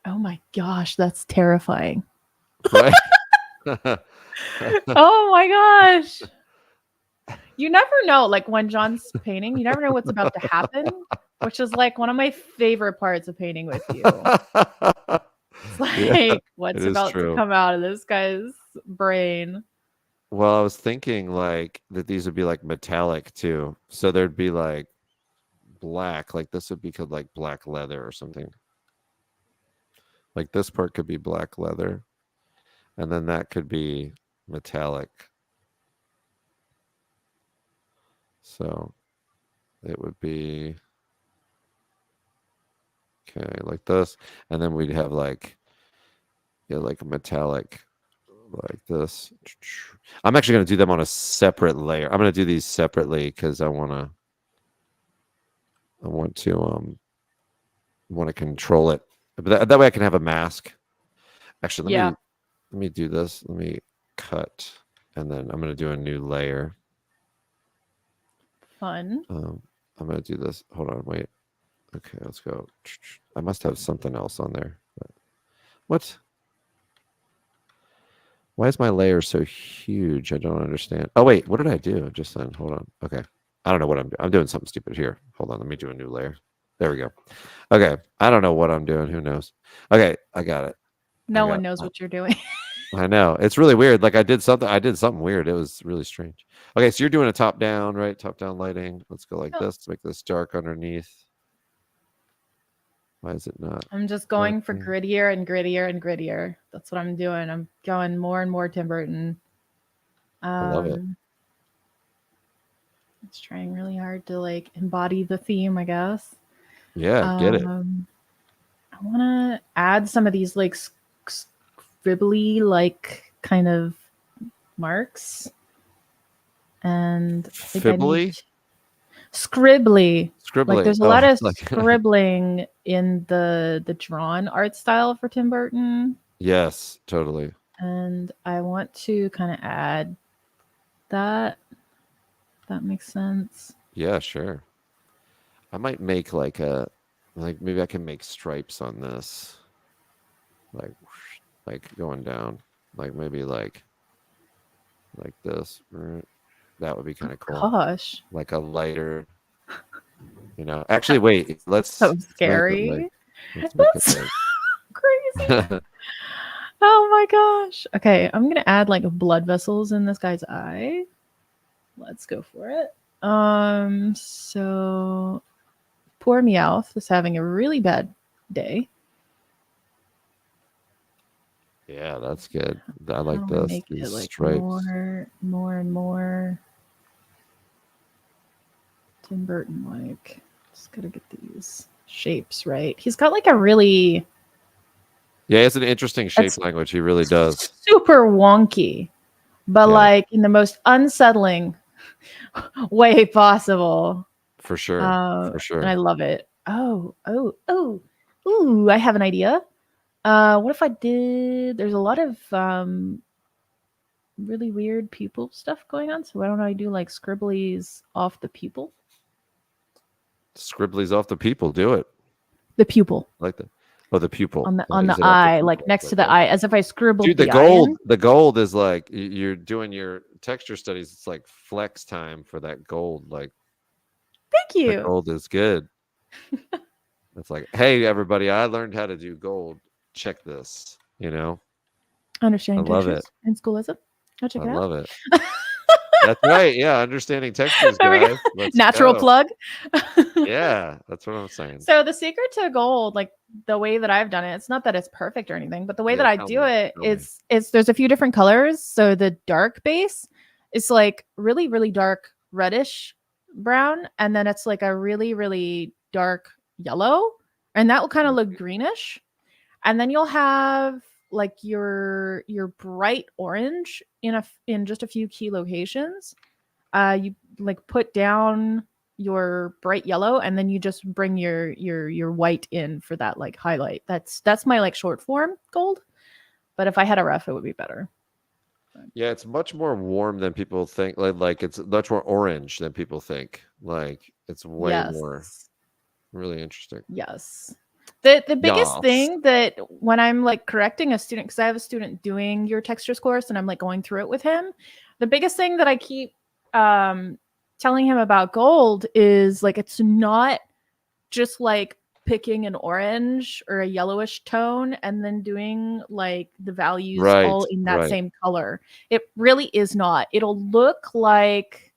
Oh my gosh, that's terrifying.
Right.
Oh my gosh. You never know, like when John's painting, you never know what's about to happen, which is like one of my favorite parts of painting with you. It's like,
Yeah,
what's
it is
about to
true.
come out of this guy's brain?
Well, I was thinking like that these would be like metallic too. So there'd be like black, like this would be called like black leather or something. Like this part could be black leather, and then that could be metallic. So it would be okay, like this, and then we'd have like like a metallic like this. I'm actually going to do them on a separate layer. I'm going to do these separately because I want to control it. But that way I can have a mask. Actually, let me do this. Let me cut, and then I'm going to do a new layer.
Fun.
I'm going to do this. Hold on, wait. Okay, let's go. I must have something else on there. What? Why is my layer so huge? I don't understand. Oh, wait. What did I do just then? Hold on. Okay. I don't know what I'm doing. I'm doing something stupid here. Hold on. Let me do a new layer. There we go. Okay. I don't know what I'm doing. Who knows? Okay. I got it.
No one knows what you're doing.
I know. It's really weird. Like I did something weird. It was really strange. Okay. So you're doing a top down, right? Top down lighting. Let's go like this to make this dark underneath. Why is it not?
I'm just going for grittier and grittier and grittier. That's what I'm doing. I'm going more and more Tim Burton.
I love it.
It's trying really hard to like embody the theme, I guess.
Yeah, get it.
I want to add some of these like scribbly like kind of marks. And
Fibbly?
Scribbly. Like there's a lot of
like...
scribbling in the drawn art style for Tim Burton.
Yes, totally.
And I want to kind of add that. That makes sense.
Yeah, sure. I might make like maybe I can make stripes on this. Like going down. Like maybe like this. That would be kind of cool.
Gosh.
Like a lighter, Actually, wait. Let's
so scary.
Let's make it
crazy. Oh my gosh. Okay, I'm gonna add like blood vessels in this guy's eye. Let's go for it. So poor Meowth is having a really bad day.
Yeah, that's good. I like
How do I
this.
make
These
it like
stripes.
more and more Tim Burton like. Just gotta get these shapes right. He's got like a really
it's an interesting shape language. He really does.
Super wonky, but like in the most unsettling way possible.
For sure. For sure.
And I love it. Ooh, I have an idea. What if I did? There's a lot of really weird pupil stuff going on. So why don't I do like scribblies off the pupil?
Scribblies off the pupil. Do it.
The pupil.
Like that. Oh, the pupil.
On the eye, like next to the eye, as if I scribbled.
Dude, the gold is like you're doing your texture studies. It's like flex time for that gold. Like,
thank you.
The gold is good. It's like, hey, everybody, I learned how to do gold. Check this.
Understanding
I love
textures in school, is it? I'll check it out.
I love it. That's right. Yeah, understanding textures, guys.
Natural plug.
Yeah, that's what I'm saying.
So the secret to gold, like the way that I've done it, it's not that it's perfect or anything, but the way that I do it, it's there's a few different colors. So the dark base is like really, really dark reddish brown, and then it's like a really, really dark yellow, and that will kind of look greenish. And then you'll have like your bright orange in just a few key locations. You like put down your bright yellow, and then you just bring your white in for that like highlight. That's my like short form gold. But if I had a rough, it would be better.
Yeah, it's much more warm than people think. Like it's much more orange than people think. Like it's way more.
Yes.
Really interesting.
Yes. The biggest
Yes.
thing that when I'm like correcting a student, because I have a student doing your textures course and I'm like going through it with him, the biggest thing that I keep telling him about gold is like it's not just like picking an orange or a yellowish tone and then doing like the values
Right.
all in that
Right.
same color. It really is not. It'll look like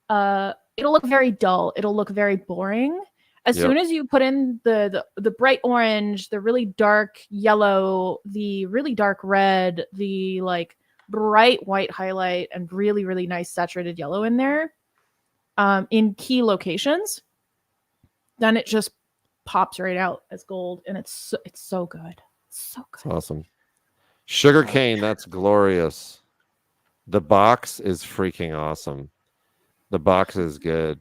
it'll look very dull. It'll look very boring. As
Yep.
soon as you put in the bright orange, the really dark yellow, the really dark red, the like bright white highlight, and really, really nice saturated yellow in there, in key locations, then it just pops right out as gold, and it's so good. So
It's
good.
awesome. Sugar cane, that's glorious. The box is freaking awesome. The box is good.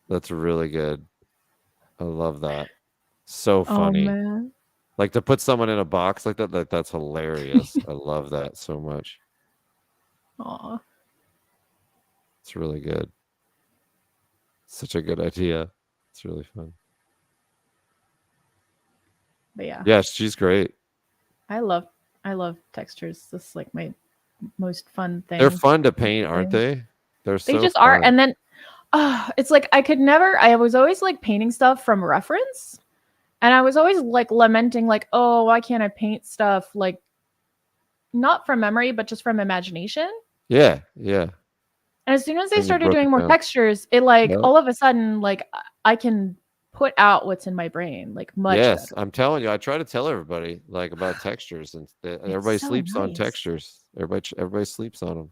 That's really good. I love that. So
Oh
funny.
man.
Like to put someone in a box like that, that's hilarious. I love that so much.
Aw.
It's really good. Such a good idea. It's really fun.
But yeah.
Yeah, she's great.
I love textures. This is like my most fun thing.
They're fun to paint, aren't they? They're
They
so
just
fun.
are. And then it's like I was always like painting stuff from reference. And I was always like lamenting, like, oh, why can't I paint stuff like not from memory, but just from imagination?
Yeah, yeah.
And as soon as I
And you
started
broke
doing
it
more
down.
textures, it like
Yep.
all of a sudden, like I can put out what's in my brain like much
Yes,
better.
I'm telling you, I try to tell everybody like about textures, and everybody
so
sleeps on
nice.
textures. Everybody sleeps on them.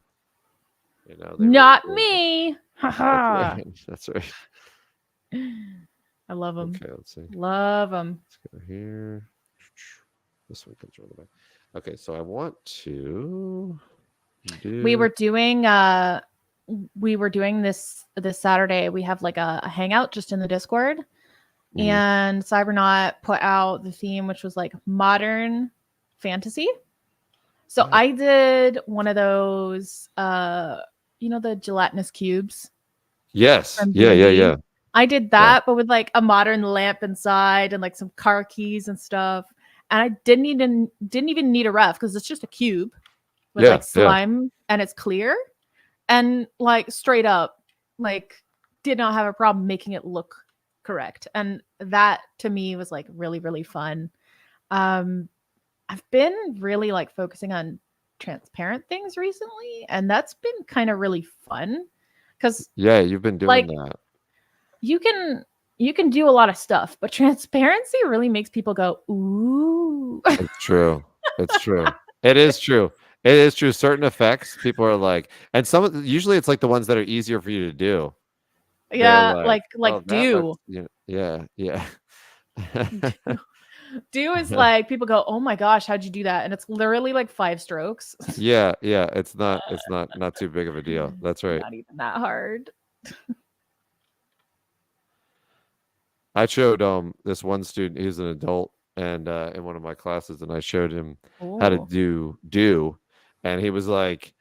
You know,
Not
really
me.
That's
Haha.
right. That's right.
I love them.
Okay, let's see.
Love them.
Let's go here. This one comes around the back. Okay, so I want to do.
We were doing this Saturday. We have like a hangout just in the Discord.
Mhm.
And Cybernaut put out the theme, which was like modern fantasy. So
Nice.
I did one of those, the gelatinous cubes.
Yes.
From
Yeah.
D&D.
Yeah. Yeah.
I did that, but with like a modern lamp inside and like some car keys and stuff. And I didn't even need a ref because it's just a cube with
Yeah,
like slime and it's clear. And like straight up, like did not have a problem making it look correct. And that to me was like really, really fun. I've been really like focusing on transparent things recently, and that's been kind of really fun because
Yeah, you've been doing
like
that.
you can do a lot of stuff, but transparency really makes people go, ooh.
It's true. It's true. It is true. It is true. Certain effects, people are like, and usually it's like the ones that are easier for you to do. They're
Yeah, like
"Oh, that
do.
looks," yeah, yeah.
Do is like people go, oh my gosh, how'd you do that? And it's literally like 5 strokes.
Yeah, yeah. It's not too big of a deal. That's right.
Not even that hard.
I showed this one student, he's an adult, and in one of my classes, and I showed him how to do, and he was like,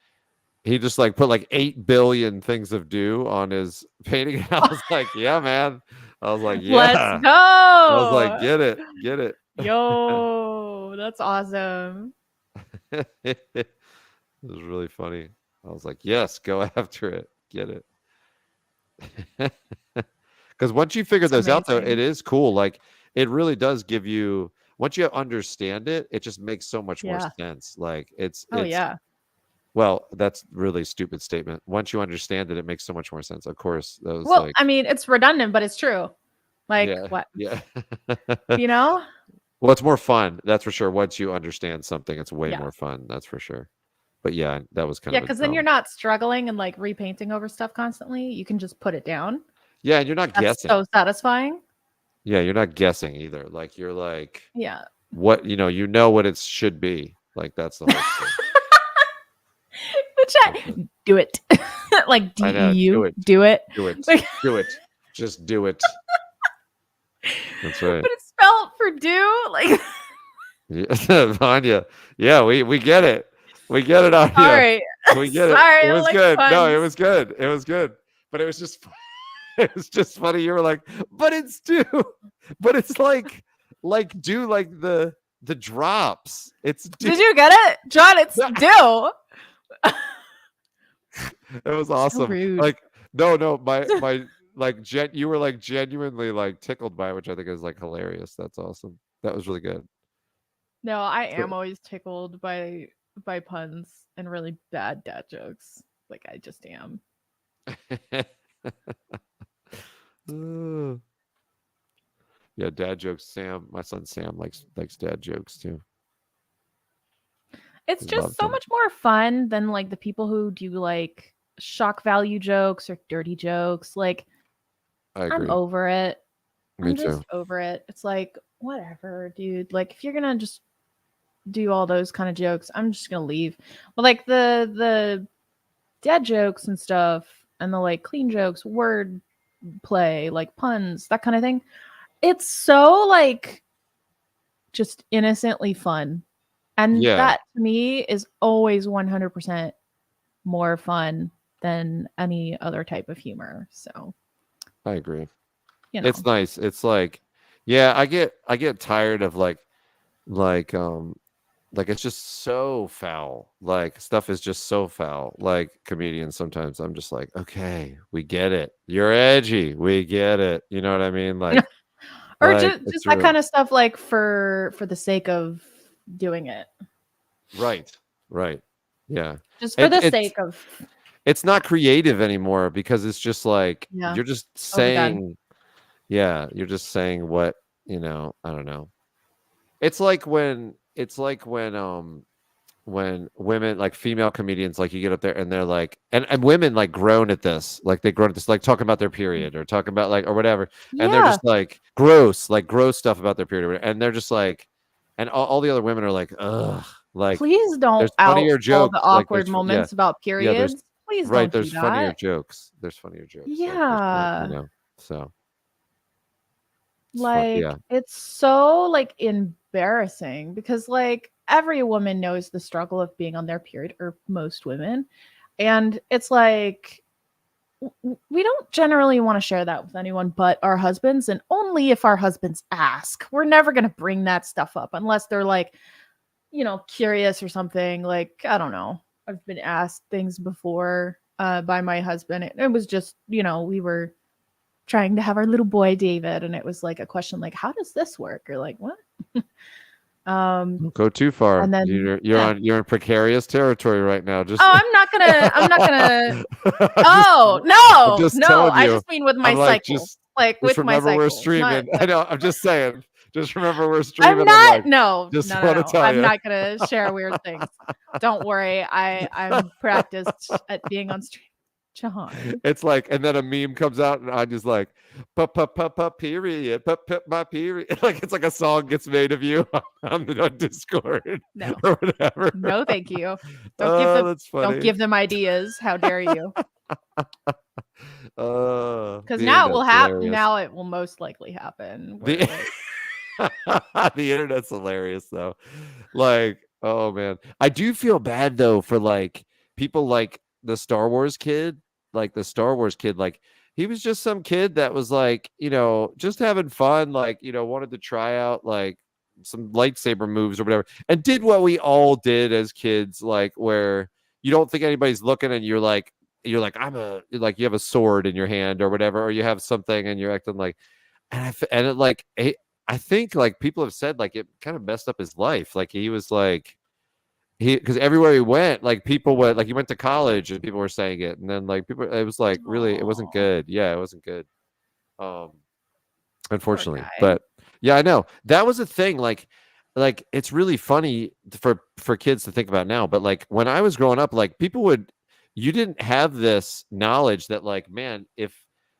he just like put like 8 billion things of do on his painting. I was like, yeah, man. I was like,
Let's
yeah.
go.
I was like, get it.
Yo, that's awesome.
It was really funny. I was like, yes, go after it. Get it. Because once you figure
That's
those out, though,
amazing.
it is cool. Like, it really does give you, once you understand it, it just makes so much more
Yeah.
sense. Like, it's
Yeah.
well, that's really stupid statement. Once you understand it, it makes so much more sense. Of course, those
Well,
like,
I mean, it's redundant, but it's true. Like
yeah,
what?
yeah.
You know?
Well, it's more fun. That's for sure. Once you understand something, it's way
Yeah.
more fun. That's for sure. But yeah, that was kind
Yeah,
of a
because then you're
dumb.
not struggling and like repainting over stuff constantly. You can just put it down.
Yeah, and you're not
That's
guessing.
so satisfying.
Yeah, you're not guessing either. Like you're like
Yeah.
what you know what it should be. Like that's the whole thing.
The chat,
That's it.
do it. Like
I know. Do
DEU,
it.
do it.
Do it.
Like,
Do it. Just do it. That's right.
but it's spelled for do. Like,
Yeah, Anya. Yeah, we get it. We get it, Anya.
sorry.
We get it.
Sorry,
It
I
was
like
good. No, it
puns.
was good. It was good. But it was just it was just funny. You were like, but it's do. But it's like do like the drops. It's do.
Did you get it? John, it's do.
It was
So
awesome.
rude.
Like no, my like you were like genuinely like tickled by it, which I think is like hilarious. That's awesome. That was really good.
No, I
So-
am always tickled by puns and really bad dad jokes. Like I just am.
Yeah, dad jokes. Sam, my son Sam likes dad jokes too.
It's
Love
just so
them.
much more fun than like the people who do like shock value jokes or dirty jokes. Like
I agree.
I'm over it.
Me
I'm
too.
just over it. It's like whatever, dude. Like if you're gonna just do all those kind of jokes, I'm just gonna leave. But like the dad jokes and stuff, and the like clean jokes, word play, like puns, that kind of thing. It's so like just innocently fun. And
Yeah.
that to me is always 100% more fun than any other type of humor. So,
I agree.
you know.
It's nice. It's like, yeah, I get tired of like it's just so foul. Like stuff is just so foul. Like comedians sometimes I'm just like, okay, we get it. You're edgy. We get it. You know what I mean? Like
or
like,
just
it's
that
real.
kind of stuff like for the sake of doing it.
Right. Yeah.
Just for the
It's
sake of
it's not creative anymore because it's just like
Yeah.
you're just
Overdone.
saying you're just saying what, I don't know. It's like when when women like female comedians like you get up there and they're like and women like groan at this like they groan at this like talking about their period or talking about like or whatever and they're
Yeah.
just like gross stuff about their period or whatever, and they're just like and all the other women are like ugh like
Please don't
there's
out
funnier
all
jokes
the
like
awkward moments about
yeah there's
periods. Please
right
don't do
there's funnier
that.
jokes there's funnier jokes like,
Yeah.
so
Like
yeah
it's so like embarrassing because like every woman knows the struggle of being on their period, or most women, and it's like we don't generally want to share that with anyone but our husbands, and only if our husbands ask. We're never going to bring that stuff up unless they're like, curious or something. Like I don't know, I've been asked things before by my husband. It was just, we were trying to have our little boy David, and it was like a question like, how does this work, or like what?
Don't go too far.
And then
You're in precarious territory right now. Just
I'm not gonna
oh
no, I just mean with my
like,
cycle,
just
with my
remember
cycle,
we're streaming. I know. I'm just saying. Just remember we're streaming.
I'm not
like,
no
just
no,
wanna
no.
tell
I'm
you.
not gonna share weird things. Don't worry, I'm practiced at being on stream. John.
It's like, and then a meme comes out, and I'm just like, period, my period. Like it's like a song gets made of you on Discord,
No.
or whatever.
No, thank you.
That's funny.
Don't give them ideas. How dare you? Because
the
now it will
internet's
happen.
hilarious.
Now it will most likely happen. where,
The,
like,
the internet's hilarious though. Like, oh man, I do feel bad though for like people like the Star Wars kid. Like he was just some kid that was like, just having fun, like, wanted to try out like some lightsaber moves or whatever, and did what we all did as kids, like where you don't think anybody's looking and you're like you have a sword in your hand or whatever, or you have something and you're acting like, and it like I think like people have said like it kind of messed up his life. Like he was like because everywhere he went, like people went, like he went to college and people were saying it, and then like people, it was like really, it wasn't good. Yeah, it wasn't good. Unfortunately,
guy.
but yeah, I know that was a thing. Like like it's really funny for kids to think about now, but like when I was growing up, like you didn't have this knowledge that like, man, if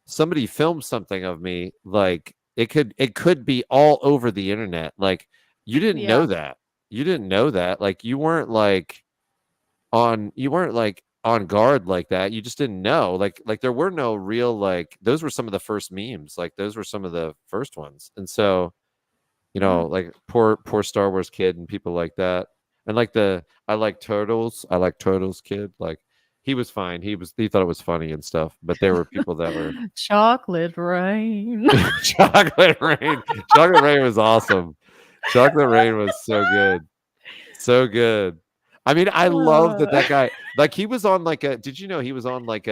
somebody filmed something of me, like it could be all over the internet. Like you didn't know
Yeah.
that. You didn't know that. Like you weren't on guard like that. You just didn't know. Like there were no real, like those were some of the first memes. Like those were some of the first ones. And so,
Yeah.
like poor Star Wars kid and people like that. And like I like Turtles kid. Like he was fine. He thought it was funny and stuff. But there were people that were
Chocolate rain.
Chocolate Rain. Chocolate Rain was awesome. Chocolate Rain was so good. So good. I mean, I love that guy, like he was on like did you know he was on like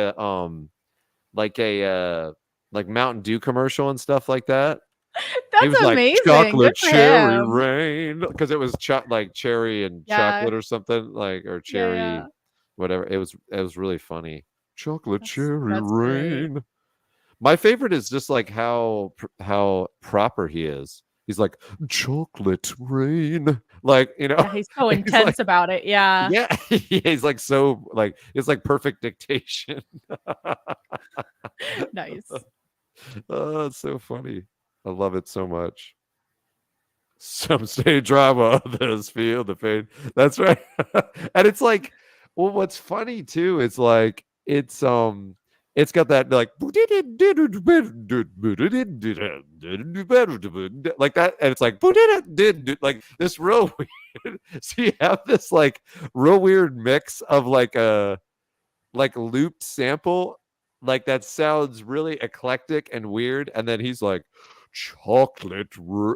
like a like Mountain Dew commercial and stuff like that? He was
That's
like
amazing. Good
chocolate
for
cherry
him.
rain because it was like cherry and
Yeah.
chocolate or something, like, or
Yeah.
cherry
Yeah.
whatever. It was really funny. Chocolate cherry
That's great.
rain. My favorite is just like how proper he is. He's like chocolate rain, like
Yeah, he's so
he's like,
intense about it. Yeah.
yeah, he's like so like it's like perfect dictation.
Nice.
Oh, it's so funny. I love it so much. Some say drama, others feel the pain. That's right. And it's like, well, what's funny too is like it's got that like like that, and it's like this real weird. So you have this like real weird mix of like a like looped sample, like that sounds really eclectic and weird, and then he's like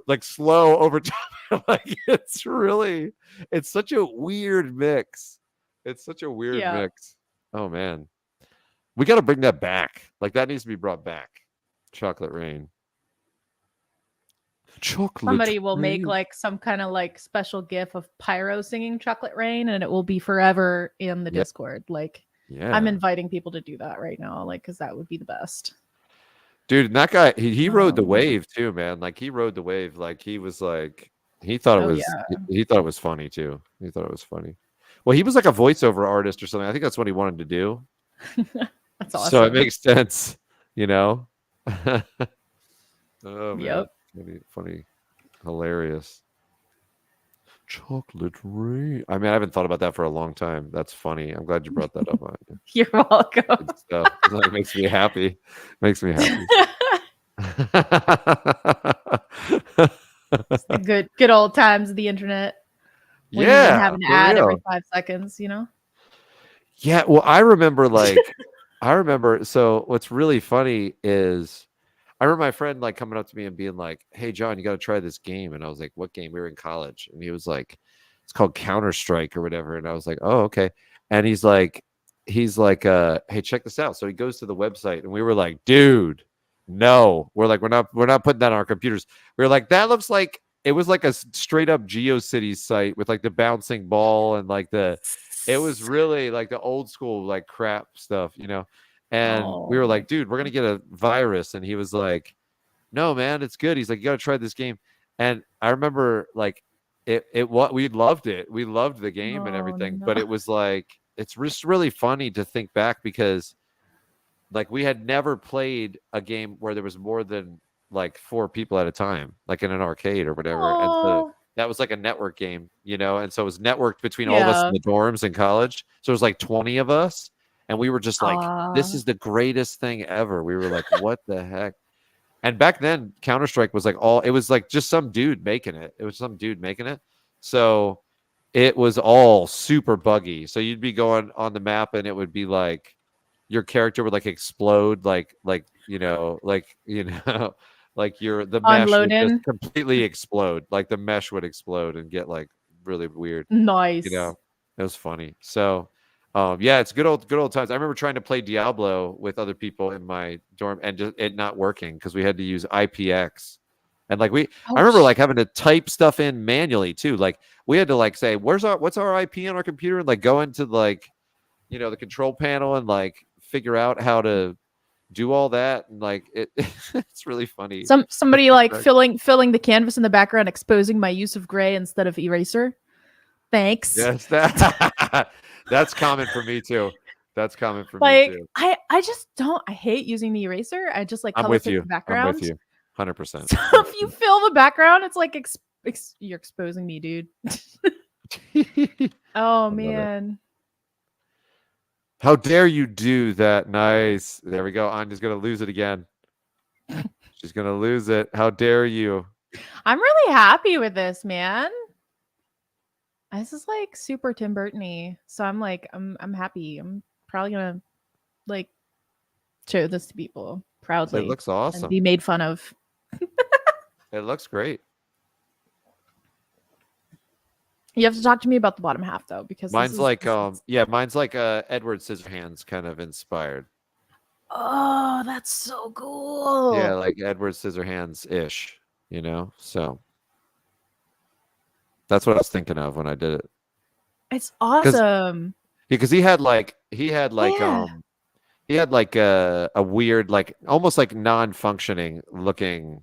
like slow over time. Like it's such a weird mix. It's such a weird
Yeah.
mix. Oh man, we got to bring that back. Like that needs to be brought back. Chocolate Rain. Chocolate
Somebody will make
Rain.
like some kind of like special gif of Pyro singing Chocolate Rain, and it will be forever in the
Yep.
Discord. Like
Yeah,
I'm inviting people to do that right now, like because that would be the best.
dude. And that guy, he rode the
Um,
wave too, man. Like he rode the wave. Like he was like he thought it
Oh
was
yeah,
he thought it was funny too. He thought it was funny. Well, he was like a voiceover artist or something. I think that's what he wanted to do.
that's
So it
awesome.
makes sense, you know. Oh man,
Yep.
funny, hilarious. Chocolate Rain. I mean, I haven't thought about that for a long time. That's funny. I'm glad you brought that up. Anya.
You're welcome.
Good stuff. It like, makes me happy. Makes me happy.
The good old times of the internet when you didn't
Yeah,
have an
for
ad every
real.
5 seconds.
Yeah, well, I remember so what's really funny is I remember my friend like coming up to me and being like, "Hey John, you got to try this game." And I was like, "What game?" We were in college, and he was like, "It's called Counter-Strike or whatever." And I was like, "Oh, okay." And "Hey, check this out." So he goes to the website, and we were like, "Dude, no." We're not putting that on our computers. We were like, "That looks like it was like a straight up GeoCities site with like the bouncing ball and like it was really like the old school like crap stuff, you know." And we were
Oh,
like, "Dude, we're gonna get a virus." And he was like, "No, man, it's good." He's like, "You gotta try this game." And I remember like what we loved it. We loved the game and
oh
everything,
no.
but it was like it's just really funny to think back because like we had never played a game where there was more than like 4 people at a time, like in an arcade or whatever. And so
Oh,
that was like a network game, and so it was networked between all of us in
yeah.
the dorms in college. So it was like 20 of us, and we were just like, this
Uh,
is the greatest thing ever. We were like, what the heck? And back then, Counter Strike was like it was like just some dude making it. It was some dude making it. So it was all super buggy. So you'd be going on the map, and it would be like your character would like explode, like the mesh would just
unloading.
completely explode. Like the mesh would explode and get like really weird. You
Nice.
know, it was funny. So, yeah, it's good old times. I remember trying to play Diablo with other people in my dorm and just it not working because we had to use IPX. And like I
Oh,
remember like having to type stuff in manually too. Like we had to like say, what's our IP on our computer? And like go into like, the control panel and like figure out how to do all that, and like it's really funny.
Somebody like filling the canvas in the background, exposing my use of gray instead of eraser. Thanks.
Yes, that's common for me too. That's common for me
Like
too.
I just don't. I hate using the eraser. I just like
I'm
color
with
pick
you.
the background.
I'm with you. 100%.
So if you fill the background, it's like you're exposing me, dude. Oh man.
How dare you do that? Nice. There we go. Anya's gonna lose it again. She's gonna lose it. How dare you?
I'm really happy with this, man. This is like super Tim Burton-y. So I'm like, I'm happy. I'm probably gonna like show this to people proudly.
It looks
and
awesome.
be made fun of.
It looks great.
You have to talk to me about the bottom half though, because
mine's like mine's like Edward Scissorhands kind of inspired.
Oh, that's so cool.
Yeah, like Edward Scissorhands ish, you know. So that's what I was thinking of when I did it.
It's awesome.
Because he had like
Yeah.
he had like a weird, like almost like non-functioning looking.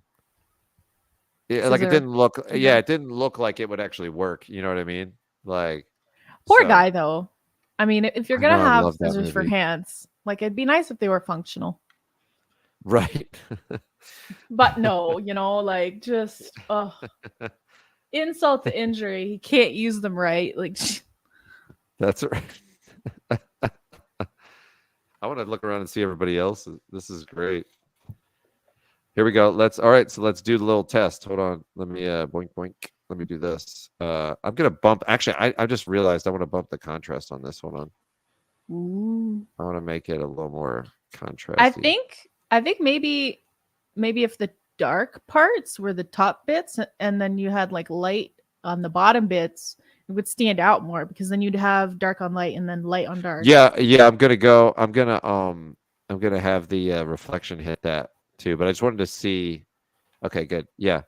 Yeah, like it
Scissor.
didn't look.
Scissor.
Yeah, it didn't look like it would actually work. You know what I mean? Like
Poor
so.
guy though. I mean, if you're
I
gonna
know, I
have
love that
scissors for
movie.
hands, like it'd be nice if they were functional.
Right.
But no, you know, like just insult to injury. He can't use them right. Like
That's right. I want to look around and see everybody else. This is great. Here we go. All right, so let's do the little test. Hold on. Let me boink boink. Let me do this. I'm gonna bump. Actually, I just realized I want to bump the contrast on this. Hold on.
Ooh.
I want to make it a little more contrasty.
I think maybe if the dark parts were the top bits and then you had like light on the bottom bits, it would stand out more, because then you'd have dark on light and then light on dark.
Yeah. I'm gonna have the reflection hit that too. But I just wanted to see. Okay, good. Yeah.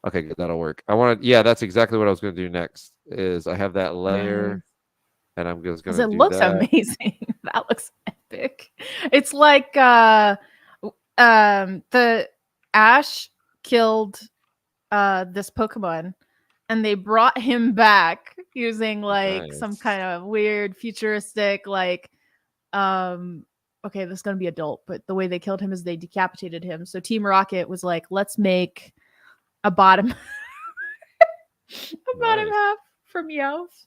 Okay, good. That'll work. Yeah, that's exactly what I was gonna do next. Is I have that layer, and I'm just gonna.
It looks amazing. That looks epic. It's like the Ash killed this Pokemon, and they brought him back using like some kind of weird futuristic like okay, this is gonna be adult, but the way they killed him is they decapitated him. So Team Rocket was like, let's make a bottom bottom half for Meowth.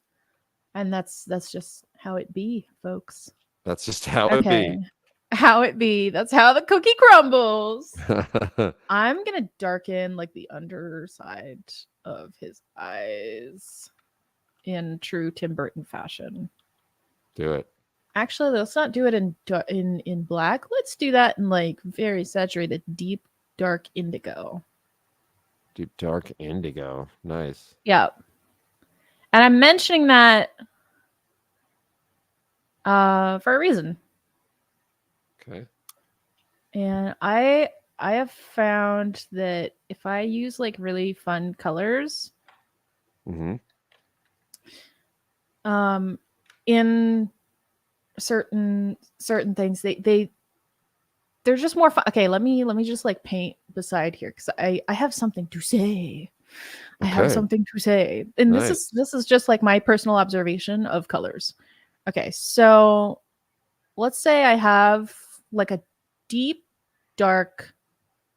And that's just how it be, folks.
That's just how it be.
How it be. That's how the cookie crumbles. I'm gonna darken like the underside of his eyes in true Tim Burton fashion.
Do it.
Actually, let's not do it in black. Let's do that in like very saturated, deep dark indigo.
Deep dark indigo. Nice.
Yeah. And I'm mentioning that for a reason.
Okay.
And I have found that if I use like really fun colors, in certain things, they're just more fun. Okay, let me just like paint beside here, because I have something to say. I have something to say, and nice. This is just like my personal observation of colors. Okay, so let's say I have like a deep dark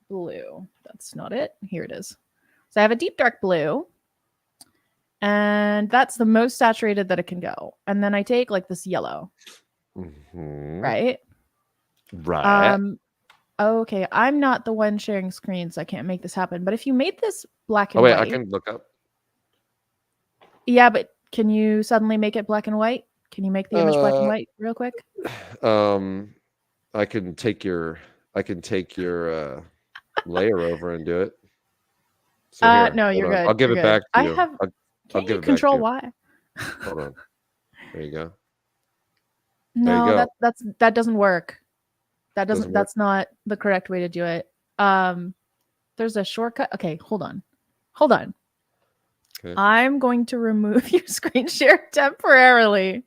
blue. That's not it. Here it is. So I have a deep dark blue, and that's the most saturated that it can go. And then I take like this yellow, right?
Right.
Okay, I'm not the one sharing screens. I can't make this happen. But if you made this black and
white,
I
can look up.
Yeah, but can you suddenly make it black and white? Can you make the image black and white real quick?
I can take your layer over and do it.
So here, no, you're good.
I'll give it back to you.
I'll give it Control Y.
Hold on. There you go.
No, that doesn't work. That's not the correct way to do it. There's a shortcut. Okay, hold on. Okay. I'm going to remove your screen share temporarily.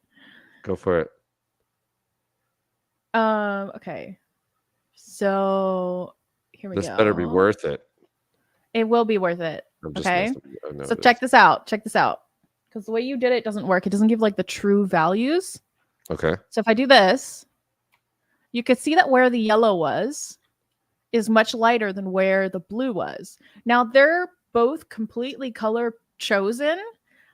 Go for it.
Okay. So here we
This
go.
better be worth it.
It will be worth it.
I'm just
Okay.
messing with you. I know
So
it
check
is.
this out. Check this out. Because the way you did it doesn't work. It doesn't give like the true values.
Okay.
So if I do this, you could see that where the yellow was is much lighter than where the blue was. Now they're both completely color chosen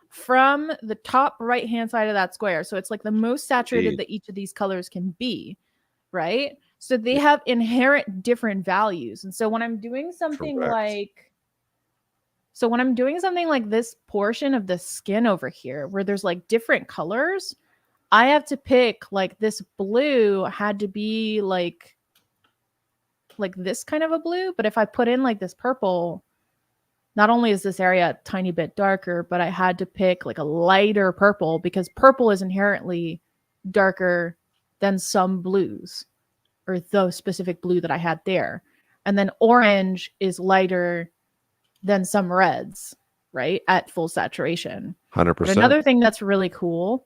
from the top right hand side of that square. So it's like the most saturated
Indeed.
that each of these colors can be, right? So they
Yeah.
have inherent different values. And so when I'm doing something
Correct.
like this portion of the skin over here where there's like different colors, I have to pick like this blue had to be like this kind of a blue, but if I put in like this purple, not only is this area a tiny bit darker, but I had to pick like a lighter purple because purple is inherently darker than some blues or the specific blue that I had there. And then orange is lighter than some reds, right? At full saturation.
100%.
But another thing that's really cool,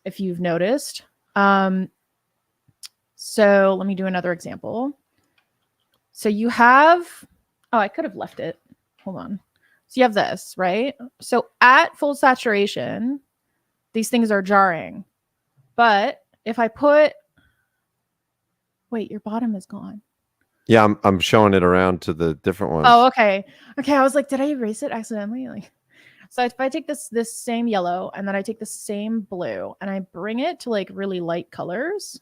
if you've noticed, so let me do another example. So you have, I could have left it. Hold on. So you have this, right? So at full saturation, these things are jarring. But if I put, wait, your bottom is gone.
Yeah, I'm showing it around to the different ones.
Oh, okay. Okay, I was like, did I erase it accidentally? Like, so if I take this same yellow and then I take the same blue and I bring it to like really light colors,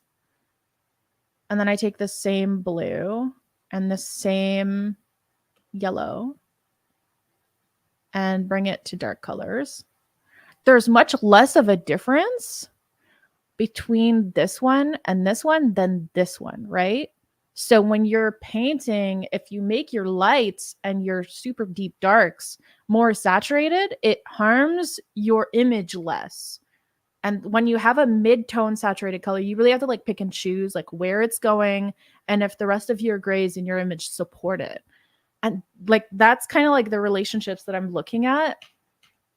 and then I take the same blue and the same yellow and bring it to dark colors, there's much less of a difference between this one and this one than this one, right? So when you're painting, if you make your lights and your super deep darks more saturated, it harms your image less. And when you have a mid-tone saturated color, you really have to like pick and choose like where it's going and if the rest of your grays in your image support it. And like that's kind of like the relationships that I'm looking at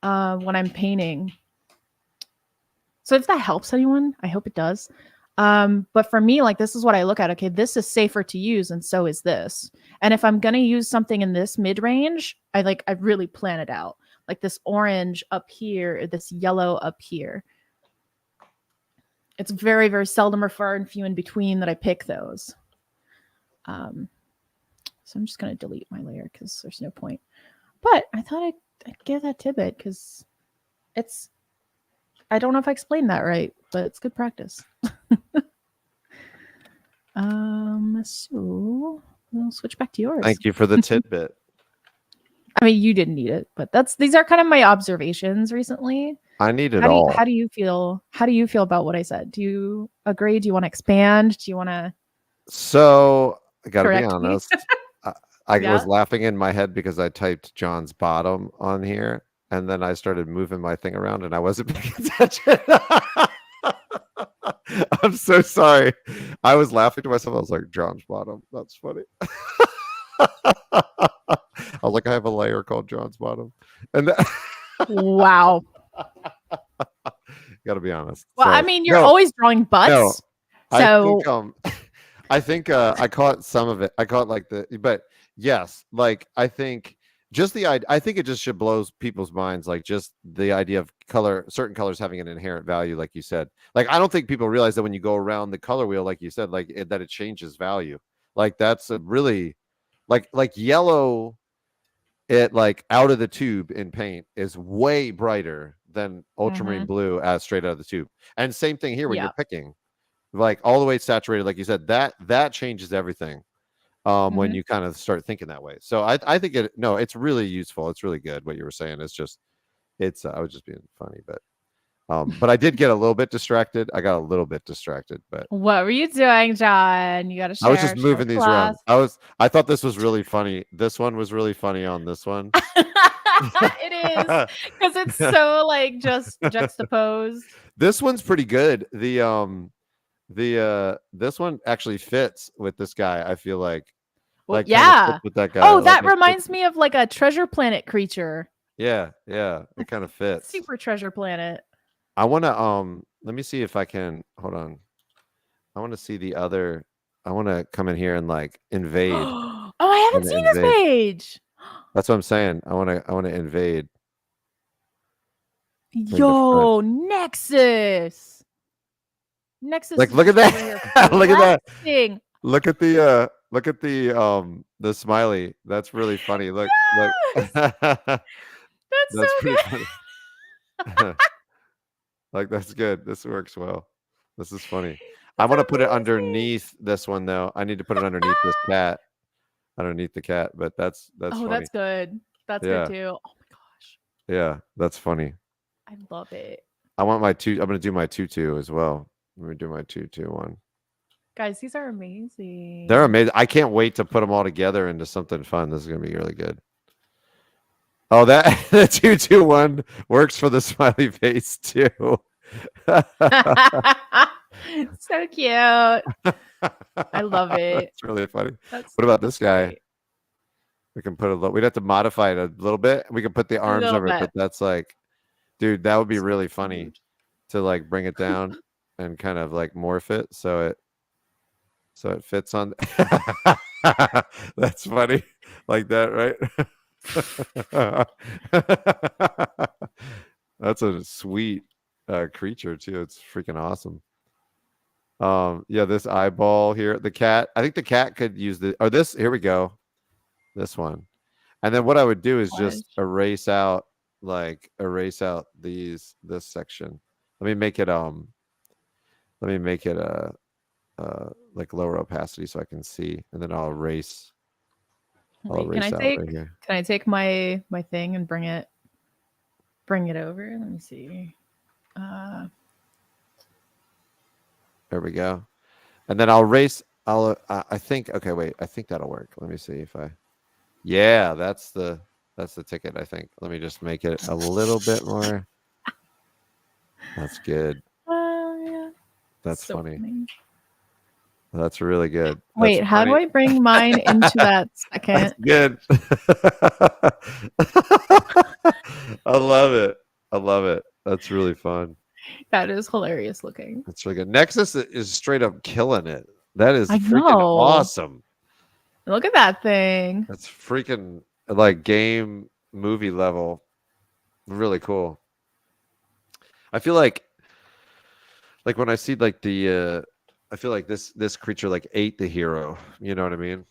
when I'm painting. So if that helps anyone, I hope it does. But for me, like this is what I look at. Okay, this is safer to use, and so is this. And if I'm gonna use something in this mid-range, I really plan it out. Like this orange up here, this yellow up here. It's very, very seldom or far and few in between that I pick those. So I'm just going to delete my layer because there's no point. But I thought I'd give that tidbit because it's, I don't know if I explained that right, but it's good practice. So we'll switch back to yours.
Thank you for the tidbit.
I mean, you didn't need it, but these are kind of my observations recently.
I need it all.
How do you feel? How do you feel about what I said? Do you agree? Do you want to expand? Do you want to?
So I got to be
Correct me.
honest. I
Yeah.
was laughing in my head because I typed John's bottom on here, and then I started moving my thing around, and I wasn't paying attention. I'm so sorry. I was laughing to myself. I was like, John's bottom. That's funny. I was like, I have a layer called John's bottom, and
Wow.
got to be honest.
Well,
So,
I mean, you're always drawing butts.
No,
So
I think I caught some of it. I caught like but yes, like I think just the idea. I think it just should blow people's minds. Like just the idea of certain colors having an inherent value, like you said. Like I don't think people realize that when you go around the color wheel, like you said, like that it changes value. Like that's a really like yellow. It like out of the tube in paint is way brighter than ultramarine blue as straight out of the tube. And same thing here when you're picking, like all the way saturated, like you said, that changes everything when you kind of start thinking that way. So I think it's really useful. It's really good what you were saying. It's just I was just being funny, but I did get a little bit distracted. I got a little bit distracted, but
what were you doing, John? You got to share.
I was just moving these around. I thought this was really funny. This one was really funny on this one.
It is because it's so like just juxtaposed.
This one's pretty good. This one actually fits with this guy. I feel like,
yeah,
with that guy.
Oh, that reminds me of like a Treasure Planet creature.
Yeah, it kind of fits.
Super Treasure Planet.
I want to let me see if I can hold on. I want to see the other come in here and like invade.
Oh, I haven't seen this
Invade.
page.
That's what I'm saying. I want to invade.
Yo, Nexus. Nexus
Like,
is
look at
just over here
that. Look at that.
flexing.
Look at the smiley. That's really funny. Look.
Yes! That's so
That's pretty
good.
funny. Like, that's good. This works well. This is funny. I
That's
want to put it
amazing.
underneath this one though. I need to put it underneath this cat. Underneath the cat, but that's
Oh,
funny.
that's good. That's
Yeah.
good too. Oh my gosh.
Yeah, that's funny.
I love it.
I want my two. I'm gonna do my tutu as well. Let me do my tutu one.
Guys, these are amazing.
They're amazing. I can't wait to put them all together into something fun. This is gonna be really good. Oh, that the tutu one works for the smiley face too.
So cute. I love it.
It's really funny.
That's
What about this guy?
great.
We can put a little. We'd have to modify it a little bit. We can put the arms
little
over it, but
bit.
that's like, dude, that would be
So
really funny
cute.
to like bring it down and kind of like morph it so it fits on. That's funny, like that, right? That's a sweet creature too. It's freaking awesome. Yeah, this eyeball here, the cat. I think the cat could use the or this. Here we go. This one. And then what I would do is just erase out this section. Let me make it like lower opacity so I can see, and then I'll erase.
Wait, can I
out
take
right here.
can I take my thing and bring it over? Let me see.
There we go. And then I'll erase. I think. Okay, wait. I think that'll work. Let me see if I. Yeah, that's the ticket. I think. Let me just make it a little bit more. That's good.
Yeah.
That's
So
funny.
funny.
That's really good.
Wait,
That's
how do I bring mine into that second?
Good. I love it. I love it. That's really fun.
That is hilarious looking.
That's really good. Nexus is straight up killing it. That is
I
freaking
know.
awesome.
Look at that thing.
That's freaking like game movie level. Really cool. I feel like when I see like I feel like this creature like ate the hero. You know what I mean?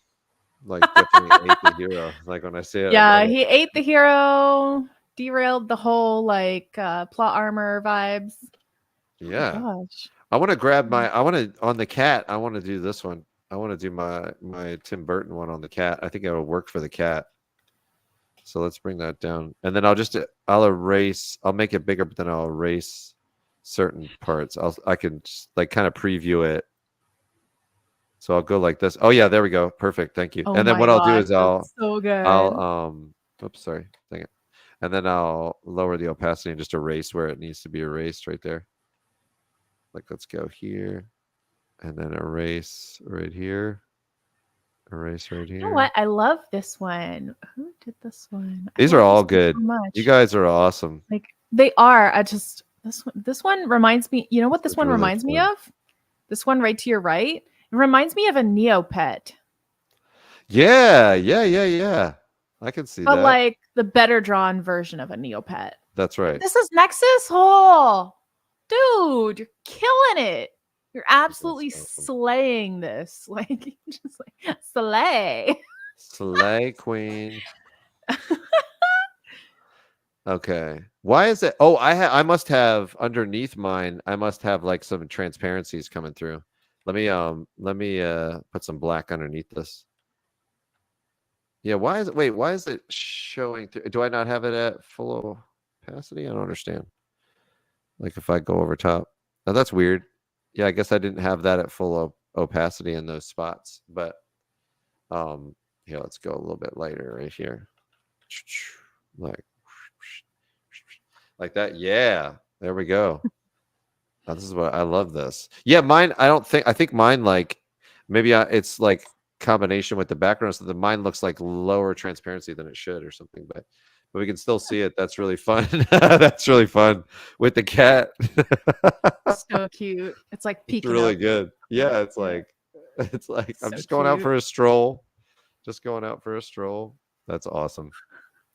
Like definitely ate the hero. Like when I see it.
Yeah, he ate the hero, derailed the whole like plot armor vibes.
Yeah.
Oh gosh.
I want to grab on the cat. I want to do this one. I want to do my Tim Burton one on the cat. I think it will work for the cat. So let's bring that down. And then I'll erase, I'll make it bigger, but then I'll erase certain parts. I can just like kind of preview it. So I'll go like this. Oh yeah, there we go. Perfect. Thank you.
Oh
and then what I'll do is
so good.
Oops, sorry. Dang it. And then I'll lower the opacity and just erase where it needs to be erased right there. Like let's go here. And then erase right here. Erase right here.
You know what? I love this one. Who did this one?
These are all good. You guys are awesome.
Like they are. This one reminds me. You know what this one
really
reminds me
fun.
of? This one right to your right. It reminds me of a Neopet.
Yeah. I can see that.
But like the better drawn version of a Neopet.
That's right.
This is Nexus. Oh, dude, you're killing it. You're absolutely slaying this. Like just like slay.
Slay queen. Okay. Why is it? Oh, I must have underneath mine. I must have like some transparencies coming through. Let me put some black underneath this. Yeah. Why is it showing through? Do I not have it at full opacity? I don't understand. Like if I go over top. Oh, that's weird. Yeah, I guess I didn't have that at full opacity in those spots. But here, let's go a little bit lighter right here. Like that. Yeah, there we go. This is what I love this. Yeah, mine, I think mine like maybe it's like combination with the background, so the mine looks like lower transparency than it should or something, but we can still see it. That's really fun. That's really fun with the cat.
So cute. It's like peeking.
It's really
up.
good. Yeah, it's like It's like I'm
So
just going out
cute.
for a stroll. Just going out for a stroll. That's awesome.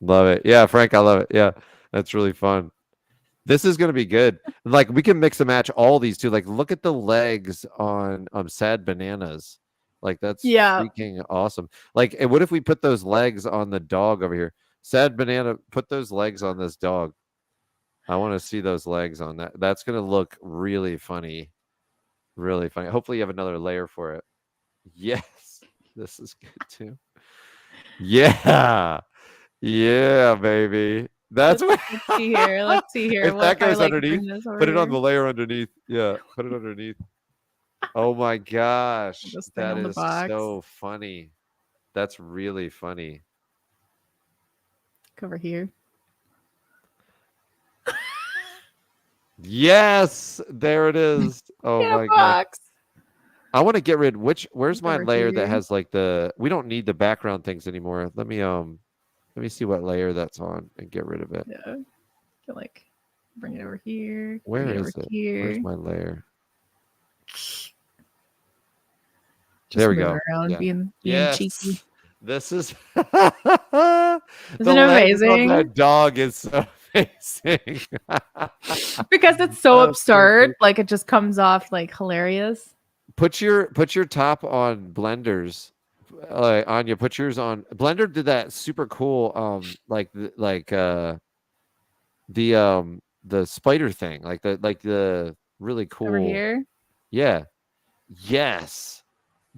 Love it. Yeah, Frank, I love it. Yeah, that's really fun. This is gonna be good. Like we can mix and match all these too. Like look at the legs on sad bananas. Like that's
Yeah.
freaking awesome. Like and what if we put those legs on the dog over here? Sad banana, put those legs on this dog. I want to see those legs on that. That's gonna look really funny. Really funny. Hopefully you have another layer for it. Yes. This is good too. Yeah. Yeah, baby. That's what
Let's see here. Let's see here.
if
What
that
if I
goes
like
underneath,
bring this over
put it on
here?
the layer underneath. Yeah, put it underneath. Oh my gosh.
This thing
That
on the
is
box.
so funny. That's really funny.
Look over here.
Yes, there it is. Oh
In a
my gosh.
box.
I want to get rid where's
Look
my
over
layer that
here.
has like we don't need the background things anymore. Let me see what layer that's on and get rid of it.
Yeah. Can like bring it over here.
Where
Bring it over
is it?
here.
Where's my layer?
Just
There we
moving
go.
around,
Yeah.
being
Yes.
cheeky.
This is the
Isn't it
legs on
amazing?
that dog is so amazing.
Because it's so
Oh,
absurd. Like it just comes off like hilarious.
put your top on blenders. Anya, put yours on. Blender did that super cool the spider thing, like the really
Over
cool.
here.
Yeah. Yes.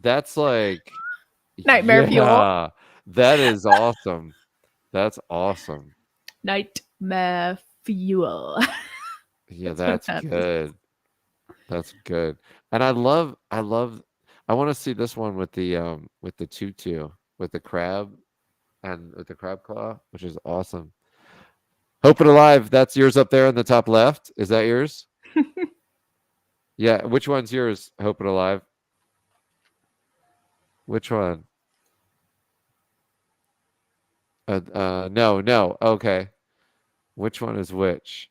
That's like
Nightmare fuel.
yeah. That is awesome. That's awesome.
Nightmare fuel.
Yeah,
That's what
that's
that is.
good. That's good. And I want to see this one with the tutu, with the crab and with the crab claw, which is awesome. Hope It Alive, that's yours up there in the top left. Is that yours? Yeah, which one's yours? Hope It Alive. Which one? No. Okay. Which one is which?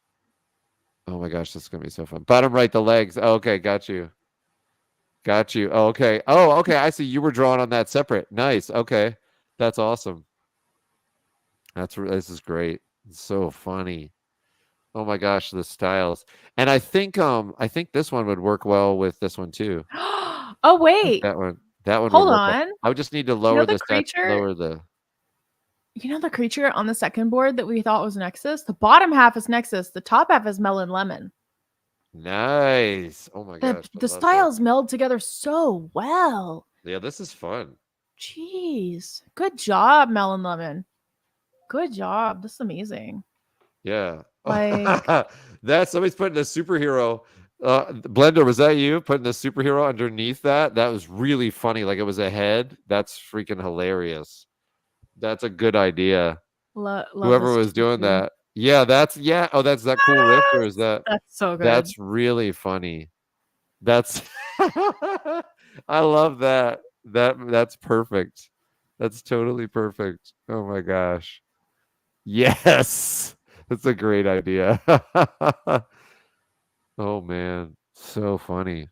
Oh my gosh, this is gonna be so fun. Bottom right, the legs. Oh, okay, got you. Got you. Oh, okay. Oh, okay. I see. You were drawing on that separate. Nice. Okay, that's awesome. This is great. It's so funny. Oh my gosh, the styles. And I think this one would work well with this one too.
Oh wait.
That one would
Hold
work well.
on.
I would just need to
You know
lower
the
this.
creature?
Lower the.
You know the creature on the second board that we thought was Nexus? The bottom half is Nexus. The top half is Melon Lemon.
Nice. Oh my gosh.
The styles meld together so well.
Yeah, this is fun.
Jeez. Good job, Melon Lemon. Good job. This is amazing.
Yeah.
Like
That's somebody's putting a superhero. Blender, was that you putting the superhero underneath that? That was really funny. Like it was a head. That's freaking hilarious. That's a good idea. Whoever was doing that. Yeah, Oh, that's that cool riff, or is that?
That's so good.
That's really funny. That's I love that. That's perfect. That's totally perfect. Oh my gosh. Yes. That's a great idea. Oh man, so funny.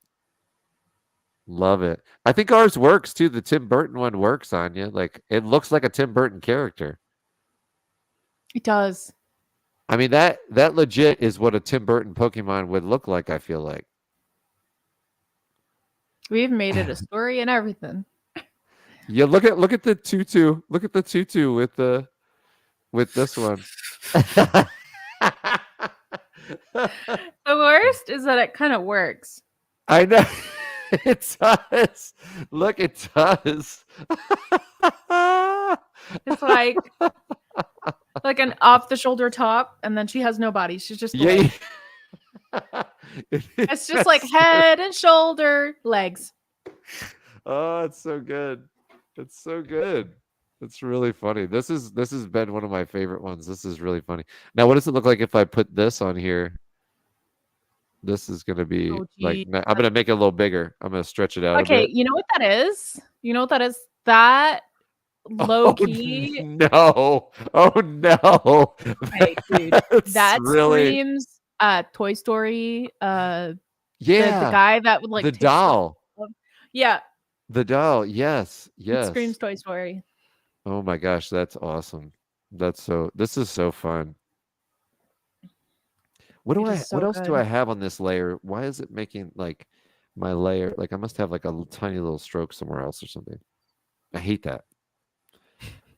Love it. I think ours works too. The Tim Burton one works, Anya. Like it looks like a Tim Burton character.
It does.
I mean that legit is what a Tim Burton Pokemon would look like, I feel like.
We've made it a story and everything.
Yeah, look at the tutu. Look at the tutu with this one.
The worst is that it kind of works.
I know. It does. Look, it does.
It's like an off the shoulder top, and then she has no body. She's just legs. It's just like head and shoulder, legs.
Oh, it's so good. It's so good. It's really funny. This has been one of my favorite ones. This is really funny. Now, what does it look like if I put this on here? This is gonna be like I'm gonna make it a little bigger. I'm gonna stretch it out.
Okay,
a bit.
you know what that is? You know what that is? That low key.
No. Oh no.
Okay, dude. That really screams Toy Story.
Yeah.
The guy that would like
the doll.
Yeah.
The doll. Yes.
It screams
Yes.
Toy Story.
Oh my gosh, that's awesome. This is so fun.
It is
What
so
else do I
good.
have on this layer? Why is it making like my layer like I must have like a tiny little stroke somewhere else or something. I hate that.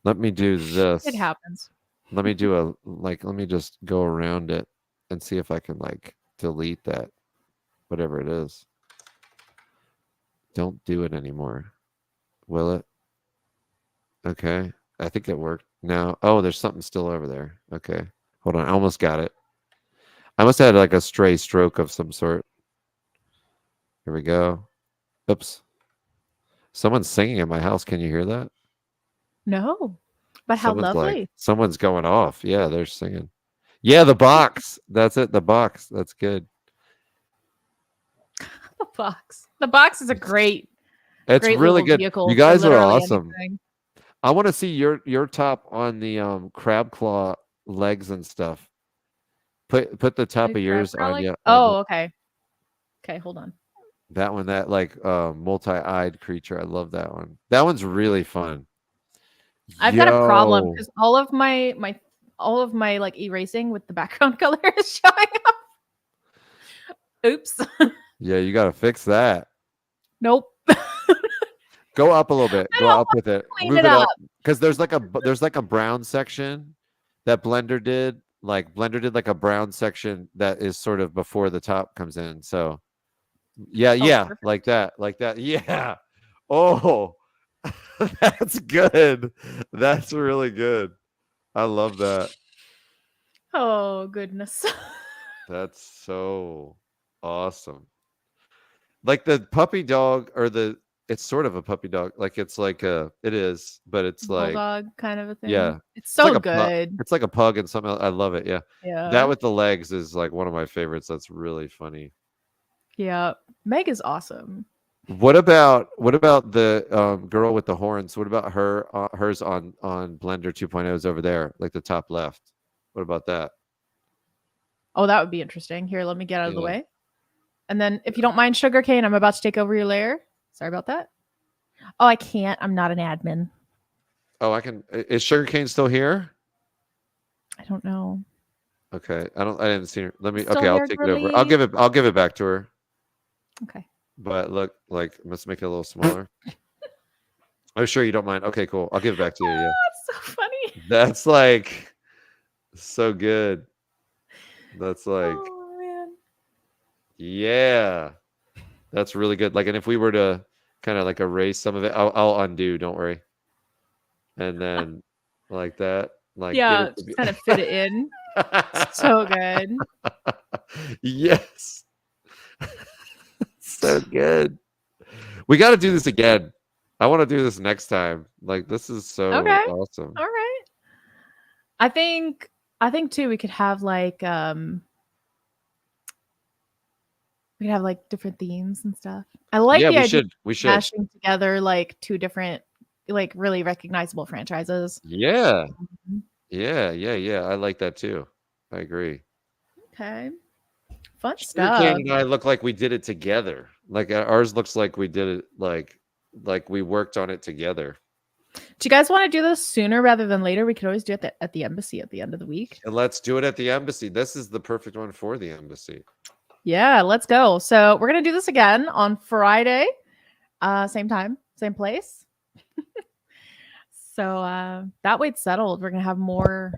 Let me do
It
this.
happens.
Let me do a like let me just go around it and see if I can like delete that whatever it is. Don't do it anymore. Will it? Okay. I think it worked. Now, oh, there's something still over there. Okay. Hold on. I almost got it. I must have had like a stray stroke of some sort. Here we go. Oops. Someone's singing in my house. Can you hear that?
No, but how
Someone's like,
lovely.
someone's going off. Yeah, they're singing. Yeah, the box. That's it. The box. That's good.
The box. The box is a great,
It's
great
really
little
good. You
vehicle for
guys are
literally
awesome.
anything.
I want to see your top on the crab claw legs and stuff. Put the top
The
of
crab
yours on
crawling?
you on
Oh, okay. Okay, hold on.
that one, that like multi-eyed creature. I love that one. That one's really fun.
I've got a problem
Yo.
because all of my like erasing with the background color is showing up. Oops.
Yeah, you gotta fix that.
Nope.
Go up a little bit.
I
Go
don't
up
want
with it.
to clean
Move
it
it
up.
up. Because there's like a brown section that Blender did. Like Blender did like a brown section that is sort of before the top comes in. So yeah,
Oh,
yeah,
perfect.
like that. Like that. Yeah. Oh, that's good. That's really good. I love that.
Oh goodness.
That's so awesome. Like the puppy dog or the it's sort of a puppy dog. Like it's like a it is, but it's like
Bulldog kind of a thing.
yeah.
It's
It's like
so
a pug.
good.
It's like a pug and something else. I love it. Yeah. That
Yeah.
with the legs is like one of my favorites. That's really funny.
Yeah. Meg is awesome.
What about the girl with the horns? What about hers on Blender 2.0 is over there, like the top left. What about that?
Oh, that would be interesting. Here, let me get out of the
Yeah.
way. And then if you don't mind sugarcane, I'm about to take over your layer. Sorry about that. Oh, I can't. I'm not an admin.
Oh, I can. Is Sugarcane still here?
I don't know.
Okay. I didn't see her. Let me.
Still
Okay, I'll
here,
take it over.
girly?
I'll give it back to her.
Okay.
But look, like let's make it a little smaller. I'm sure you don't mind. Okay, cool. I'll give it back to you. Yeah.
Oh, it's so funny.
That's like so good. That's like
Oh man.
yeah. That's really good. Like, and if we were to kind of like erase some of it, I'll undo. Don't worry. And then like that, like get
Yeah,
it to
just kind of fit it in. So good.
Yes. So good. We got to do this again. I want to do this next time. Like this is so
Okay.
awesome.
All right. I think too we could have like different themes and stuff. I like
Yeah,
the
we
idea
should. We
of
should.
mashing together like two different like really recognizable franchises.
Yeah.
Mhm.
Yeah, yeah, yeah. I like that too. I agree.
Okay. Fun
Sugarcane
stuff.
and I look like we did it together. Like ours looks like we did it like we worked on it together.
Do you guys want to do this sooner rather than later? We could always do it at the embassy at the end of the week.
And let's do it at the embassy. This is the perfect one for the embassy.
Yeah, let's go. So we're gonna do this again on Friday. Same time, same place. So that way it's settled. We're gonna have more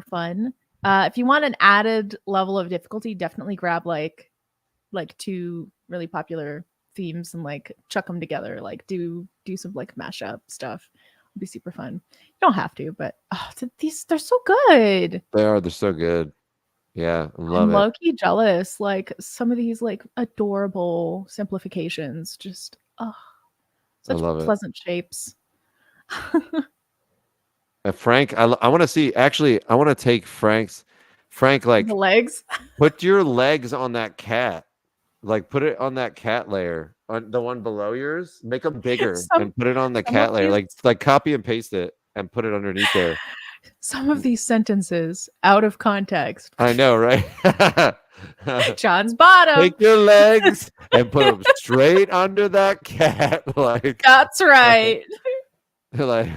fun. If you want an added level of difficulty, definitely grab like two really popular themes and like chuck them together. Like do some like mashup stuff. It'll be super fun. You don't have to, but they're so good.
They're so good. Yeah, I love
I'm
it.
low key jealous. Like some of these like adorable simplifications, just
I
such
love it.
pleasant shapes.
Frank, I want to see. Actually, I want to take Frank,
The
like
legs.
put your legs on that cat. Like put it on that cat layer, on the one below yours. Make them bigger
Some
and put it on the
some of
cat layer.
these
Like copy and paste it and put it underneath there.
Some of these sentences out of context.
I know, right?
John's bottom.
Take your legs and put them straight under that cat. Like,
That's right.
like,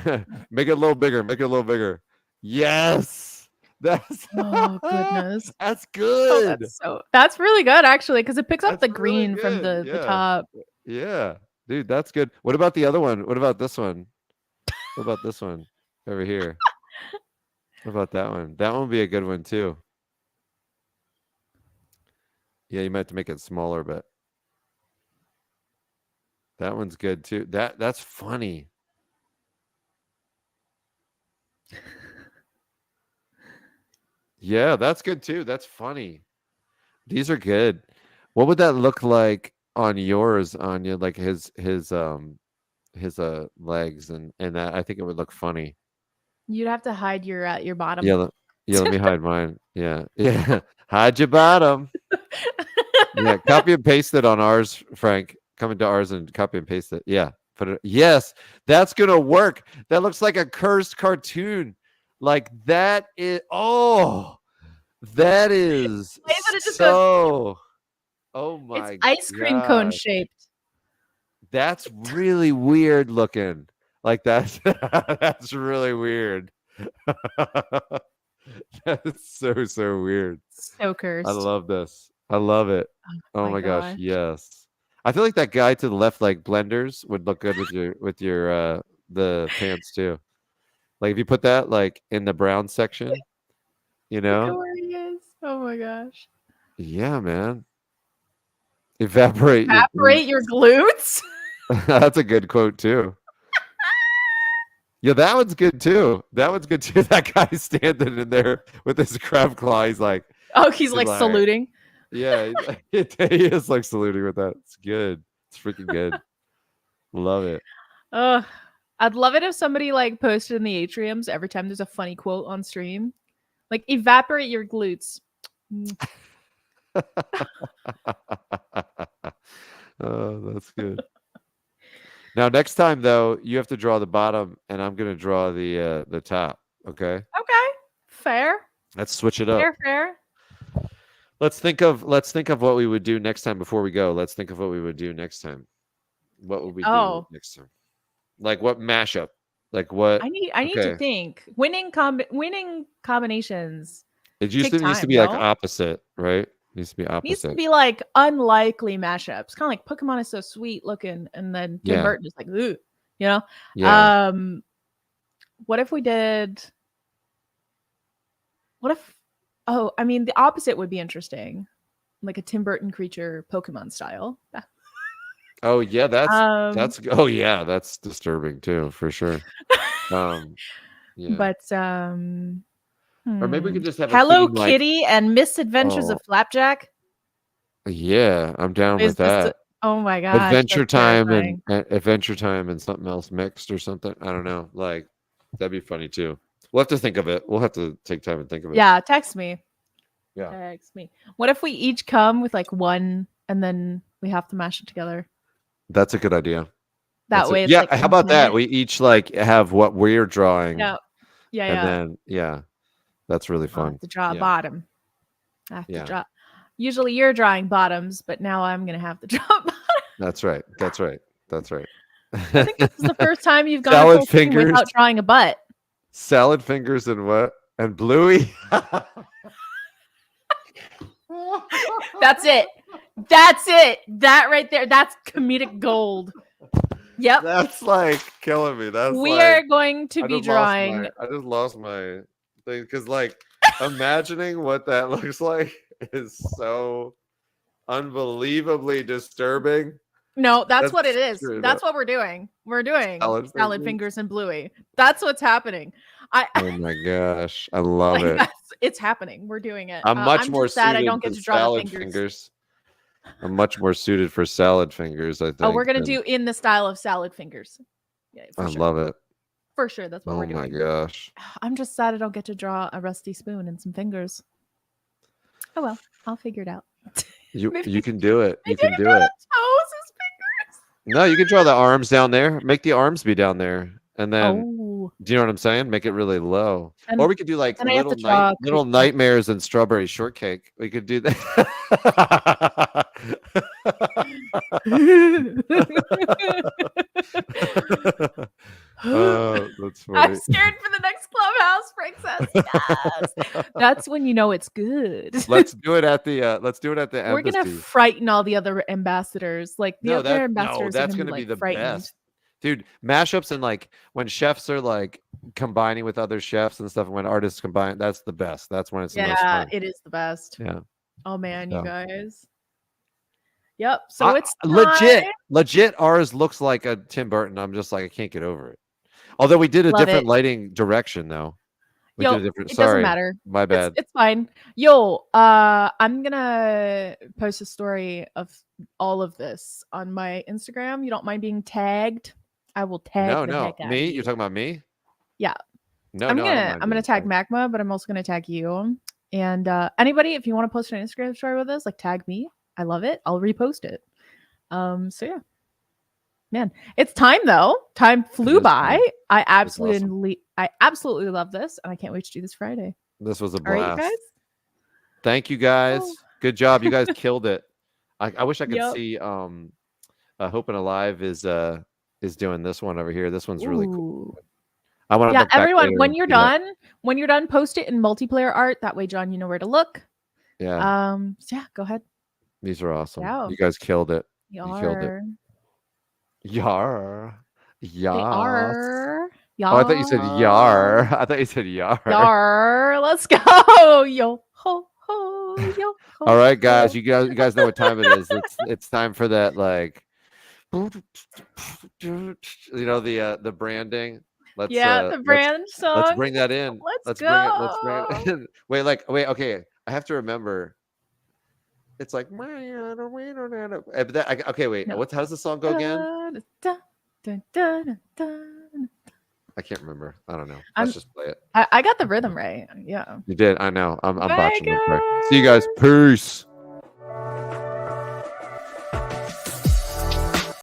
make it a little bigger. Make it a little bigger. Yes, that's
Oh goodness.
that's
Oh,
good.
that's really good actually, because it picks up
That's
the
really
green from
good.
the
Yeah.
top.
Yeah, dude, that's good. What about the other one? What about this one? What about this one over here? What about that one? That one would be a good one too. Yeah, you might have to make it smaller, but that one's good too. That's funny. Yeah, that's good too. That's funny. These are good. What would that look like on yours, Anya? Like his legs and that. I think it would look funny.
You'd have to hide your bottom.
Yeah, yeah. Let me hide mine. Yeah, yeah. Hide your bottom. Yeah, copy and paste it on ours, Frank. Come into ours and copy and paste it. Yeah, put it. Yes, that's gonna work. That looks like a cursed cartoon. Like that is. Oh, that is
But it just
so. Oh
It's
my
ice cream cone
god,
shaped.
that's really weird looking. Like that's that's really weird. That's so weird.
So
I
cursed.
love this. I love it. Oh
my
my gosh,
gosh.
yes. I feel like that guy to the left, like blenders, would look good with your the pants too. Like if you put that like in the brown section, you
Look at
know?
where he is. Oh my gosh.
Yeah, man. Evaporate your
Evaporate your glutes.
That's a good quote too. Yeah, that one's good too. That one's good too. That guy standing in there with his crab claw. He's like,
Oh, he's like saluting.
yeah, he's like, he is like saluting with that. It's good. It's freaking good. Love it.
Ugh. I'd love it if somebody like posted in the atriums every time there's a funny quote on stream. Like evaporate your glutes.
Oh, that's good. Now, next time though, you have to draw the bottom, and I'm gonna draw the top. Okay.
Okay. Fair.
Let's switch it up.
Fair.
Let's think of what we would do next time before we go. Let's think of what we would do next time. What would we do next time? Like what mashup? Like what?
I need to think. Winning combinations.
It used to be like opposite, right? It needs to be opposite.
Needs to be like unlikely mashups. Kind of like Pokemon is so sweet looking, and then Tim Burton is like, ooh, you know?
Yeah.
What if we did? What if? Oh, I mean, the opposite would be interesting, like a Tim Burton creature, Pokemon style.
Oh yeah, that's oh yeah, that's disturbing too, for sure. Yeah.
But
or maybe we could just have
Hello
a theme,
Kitty and Misadventures of Flapjack.
Yeah, I'm down with that.
Oh my gosh.
Adventure Time and something else mixed or something. I don't know. Like that'd be funny too. We'll have to think of it. We'll have to take time and think of it.
Yeah, text me.
Yeah.
Text me. What if we each come with like one and then we have to mash it together?
That's a good idea.
That way it's
yeah,
like
how about that? We each like have what we're drawing.
Yeah.
And then that's really fun.
I have to draw a bottom. I have to draw. Usually you're drawing bottoms, but now I'm gonna have to draw bottoms.
That's right.
I think this is the first time you've gone
salad fingers
without drawing a butt.
Salad fingers and what? And Bluey.
That's it. That right there. That's comedic gold. Yep.
That's like killing me.
We are going to be drawing.
I just lost my thing because like imagining what that looks like is so unbelievably disturbing.
No, that's what it is. That's what we're doing. We're doing salad fingers and Bluey. That's what's happening.
Oh my gosh, I love it.
It's happening. We're doing it.
I'm much more
sad
suited
I don't get to draw the
fingers. I'm much more suited for salad fingers, I think.
Oh, we're gonna do in the style of salad fingers. Yeah,
I love it.
For sure, that's what we're doing.
Oh my gosh.
I'm just sad I don't get to draw a rusty spoon and some fingers. Oh well, I'll figure it out.
You can do it. You can do it.
Toes as fingers.
No, you can draw the arms down there. Make the arms be down there, and then
Oh,
do you know what I'm saying? Make it really low.
and
Or we could do like
then I have to draw
little nightmares and strawberry shortcake. We could do that. Oh, that's
I'm
funny.
scared for the next Clubhouse Princess. Yes, that's when you know it's good.
Let's do it at the
We're gonna
embassy.
frighten all the other ambassadors. Like the other
No,
ambassadors are
that's
gonna
gonna
be
be
like
the
frightened.
best. Dude, mashups and like when chefs are like combining with other chefs and stuff, and when artists combine, that's the best. That's when it's the most
Yeah,
fun.
it is the best.
Yeah.
Oh man, you
So.
guys. Yep. So it's
legit,
time.
legit. Ours looks like a Tim Burton. I'm just like, I can't get over it. Although we did a
Love
different
it.
lighting direction, though. We
Yo,
did a different.
it doesn't
Sorry,
matter.
my bad.
It's fine. Yo, I'm gonna post a story of all of this on my Instagram. You don't mind being tagged? I will tag the heck out
Me?
of you.
You're talking about me?
Yeah.
No,
I'm
I don't mind
gonna
being
tag
tagged.
Magma, but I'm also gonna tag you. And anybody, if you want to post an Instagram story with us, like tag me. I love it. I'll repost it. So yeah. Man, it's time though. Time flew by.
Time.
I
Awesome.
absolutely love this, and I can't wait to do this Friday.
This was a
All right, you
blast.
guys.
Thank you guys.
Oh.
Good job. You guys killed it. I wish I could
Yep.
see Hope and Alive is doing this one over here. This one's really cool.
Ooh.
I want to
Yeah,
look back
everyone,
later
when
and
you're
see that.
done, post it in multiplayer art. That way, John, you know where to look.
Yeah,
So yeah, go ahead.
these are awesome.
Yeah.
You guys killed it.
They
You killed it.
are.
Yar. Yar.
They are.
Oh, I thought you said yar. I thought you said yar.
Yar. Let's go. Yo ho ho. Yo ho.
All right, guys.
ho.
You guys know what time it is. It's time for that, like, you know, the branding. Let's
Yeah, the brand song.
let's bring that in.
Let's
Let's bring
go.
it in. Wait, okay. I have to remember. It's like okay, wait.
No.
How does the song go again?
Da, da, da, da, da.
I can't remember. I don't know. Let's just play it.
I got the rhythm right. Yeah.
You did. I know. I'm
Bye,
botching. I'm sorry.
guys.
See you guys. Peace.